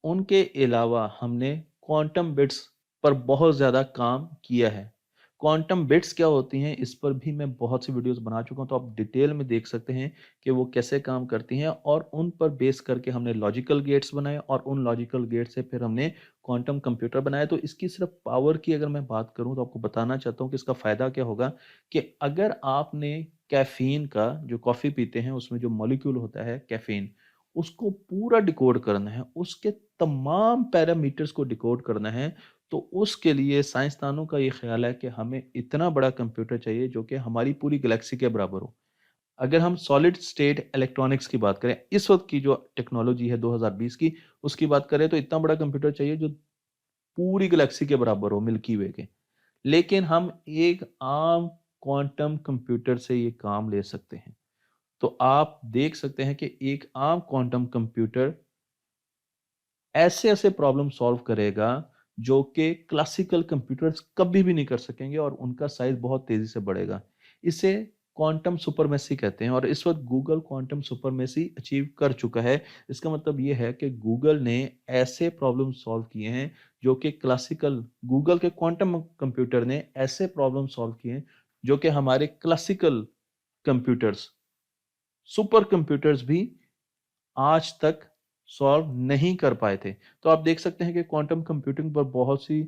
उनके अलावा हमने क्वांटम बिट्स पर बहुत ज़्यादा काम किया है। क्वांटम बिट्स क्या होती हैं, इस पर भी मैं बहुत सी वीडियोस बना चुका हूं, तो आप डिटेल में देख सकते हैं कि वो कैसे काम करती हैं। और उन पर बेस करके हमने लॉजिकल गेट्स बनाए और उन लॉजिकल गेट से फिर हमने क्वांटम कंप्यूटर बनाया। तो इसकी सिर्फ पावर की अगर मैं बात करूं तो आपको बताना चाहता हूं कि इसका फ़ायदा क्या होगा। कि अगर आपने कैफ़ीन का, जो कॉफ़ी पीते हैं उसमें जो मॉलिक्यूल होता है कैफ़ीन, उसको पूरा डिकोड करना है, उसके तमाम पैरामीटर्स को डिकोड करना है, तो उसके लिए साइंसदानों का ये ख्याल है कि हमें इतना बड़ा कंप्यूटर चाहिए जो कि हमारी पूरी गैलेक्सी के बराबर हो। अगर हम सॉलिड स्टेट इलेक्ट्रॉनिक्स की बात करें, इस वक्त की जो टेक्नोलॉजी है 2020 की, उसकी बात करें तो इतना बड़ा कंप्यूटर चाहिए जो पूरी गैलेक्सी के बराबर हो, मिल्की वे के। लेकिन हम एक आम क्वांटम कंप्यूटर से ये काम ले सकते हैं। तो आप देख सकते हैं कि एक आम क्वांटम कंप्यूटर ऐसे ऐसे प्रॉब्लम सॉल्व करेगा जो कि क्लासिकल कंप्यूटर्स कभी भी नहीं कर सकेंगे, और उनका साइज बहुत तेजी से बढ़ेगा। इसे क्वांटम सुपरमेसी कहते हैं, और इस वक्त गूगल क्वांटम सुपरमेसी अचीव कर चुका है। इसका मतलब ये है कि गूगल ने ऐसे प्रॉब्लम सॉल्व किए हैं जो कि क्लासिकल, गूगल के क्वांटम कंप्यूटर ने ऐसे प्रॉब्लम सॉल्व किए हैं जो कि हमारे क्लासिकल कंप्यूटर्स, सुपर कंप्यूटर्स भी आज तक सॉल्व नहीं कर पाए थे। तो आप देख सकते हैं कि क्वांटम कंप्यूटिंग पर बहुत सी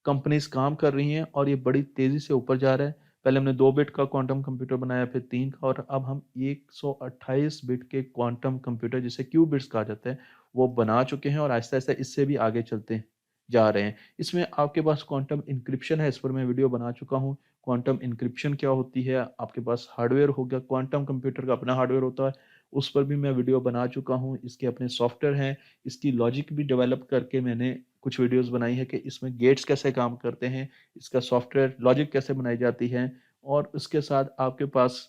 कंपनीज काम कर रही हैं और ये बड़ी तेजी से ऊपर जा रहा है। पहले हमने 2 बिट का क्वांटम कंप्यूटर बनाया, फिर 3 का, और अब हम 128 बिट के क्वांटम कंप्यूटर, जिसे क्यूबिट्स कहा जाता है, वो बना चुके हैं, और आहिस्ता आहिस्ता इससे भी आगे चलते जा रहे हैं। इसमें आपके पास क्वांटम इंक्रिप्शन है, इस पर मैं वीडियो बना चुका हूँ। क्वांटम इंक्रिप्शन क्या होती है, आपके पास हार्डवेयर हो गया, क्वांटम कंप्यूटर का अपना हार्डवेयर होता है, उस पर भी मैं वीडियो बना चुका हूँ। इसके अपने सॉफ्टवेयर हैं, इसकी लॉजिक भी डेवलप करके मैंने कुछ वीडियोस बनाई है कि इसमें गेट्स कैसे काम करते हैं, इसका सॉफ्टवेयर लॉजिक कैसे बनाई जाती है, और उसके साथ आपके पास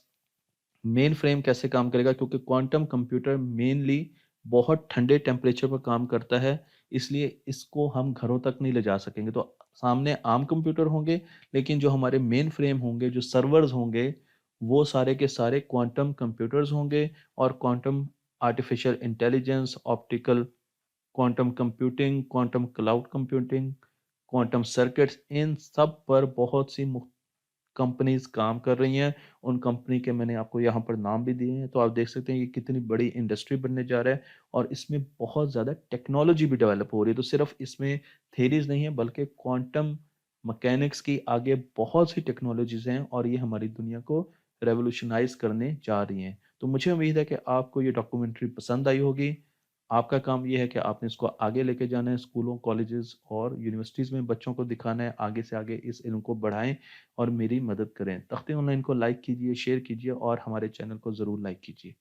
मेन फ्रेम कैसे काम करेगा, क्योंकि क्वांटम कंप्यूटर मेनली बहुत ठंडे टेम्परेचर पर काम करता है, इसलिए इसको हम घरों तक नहीं ले जा सकेंगे। तो सामने आम कंप्यूटर होंगे, लेकिन जो हमारे मेन फ्रेम होंगे, जो सर्वर्स होंगे, वो सारे के सारे क्वांटम कंप्यूटर्स होंगे। और quantum artificial intelligence, optical quantum computing, quantum cloud computing, quantum circuits, इन सब पर बहुत सी कंपनीज काम कर रही हैं। उन कंपनी के मैंने आपको यहाँ पर नाम भी दिए हैं, तो आप देख सकते हैं ये कितनी बड़ी इंडस्ट्री बनने जा रहा है, और इसमें बहुत ज़्यादा टेक्नोलॉजी भी डेवलप हो रही है। तो सिर्फ इसमें थेरीज नहीं है, बल्कि क्वांटम मैकेनिक्स की आगे बहुत सी टेक्नोलॉजीज हैं, और ये हमारी दुनिया को रेवोल्यूशनाइज करने जा रही हैं। तो मुझे उम्मीद है कि आपको ये डॉक्यूमेंट्री पसंद आई होगी। आपका काम ये है कि आपने इसको आगे लेके जाना है, स्कूलों, कॉलेजेस और यूनिवर्सिटीज़ में बच्चों को दिखाना है, आगे से आगे इस इल्म को बढ़ाएं और मेरी मदद करें। तख्ते ऑनलाइन को लाइक कीजिए, शेयर कीजिए, और हमारे चैनल को ज़रूर लाइक कीजिए।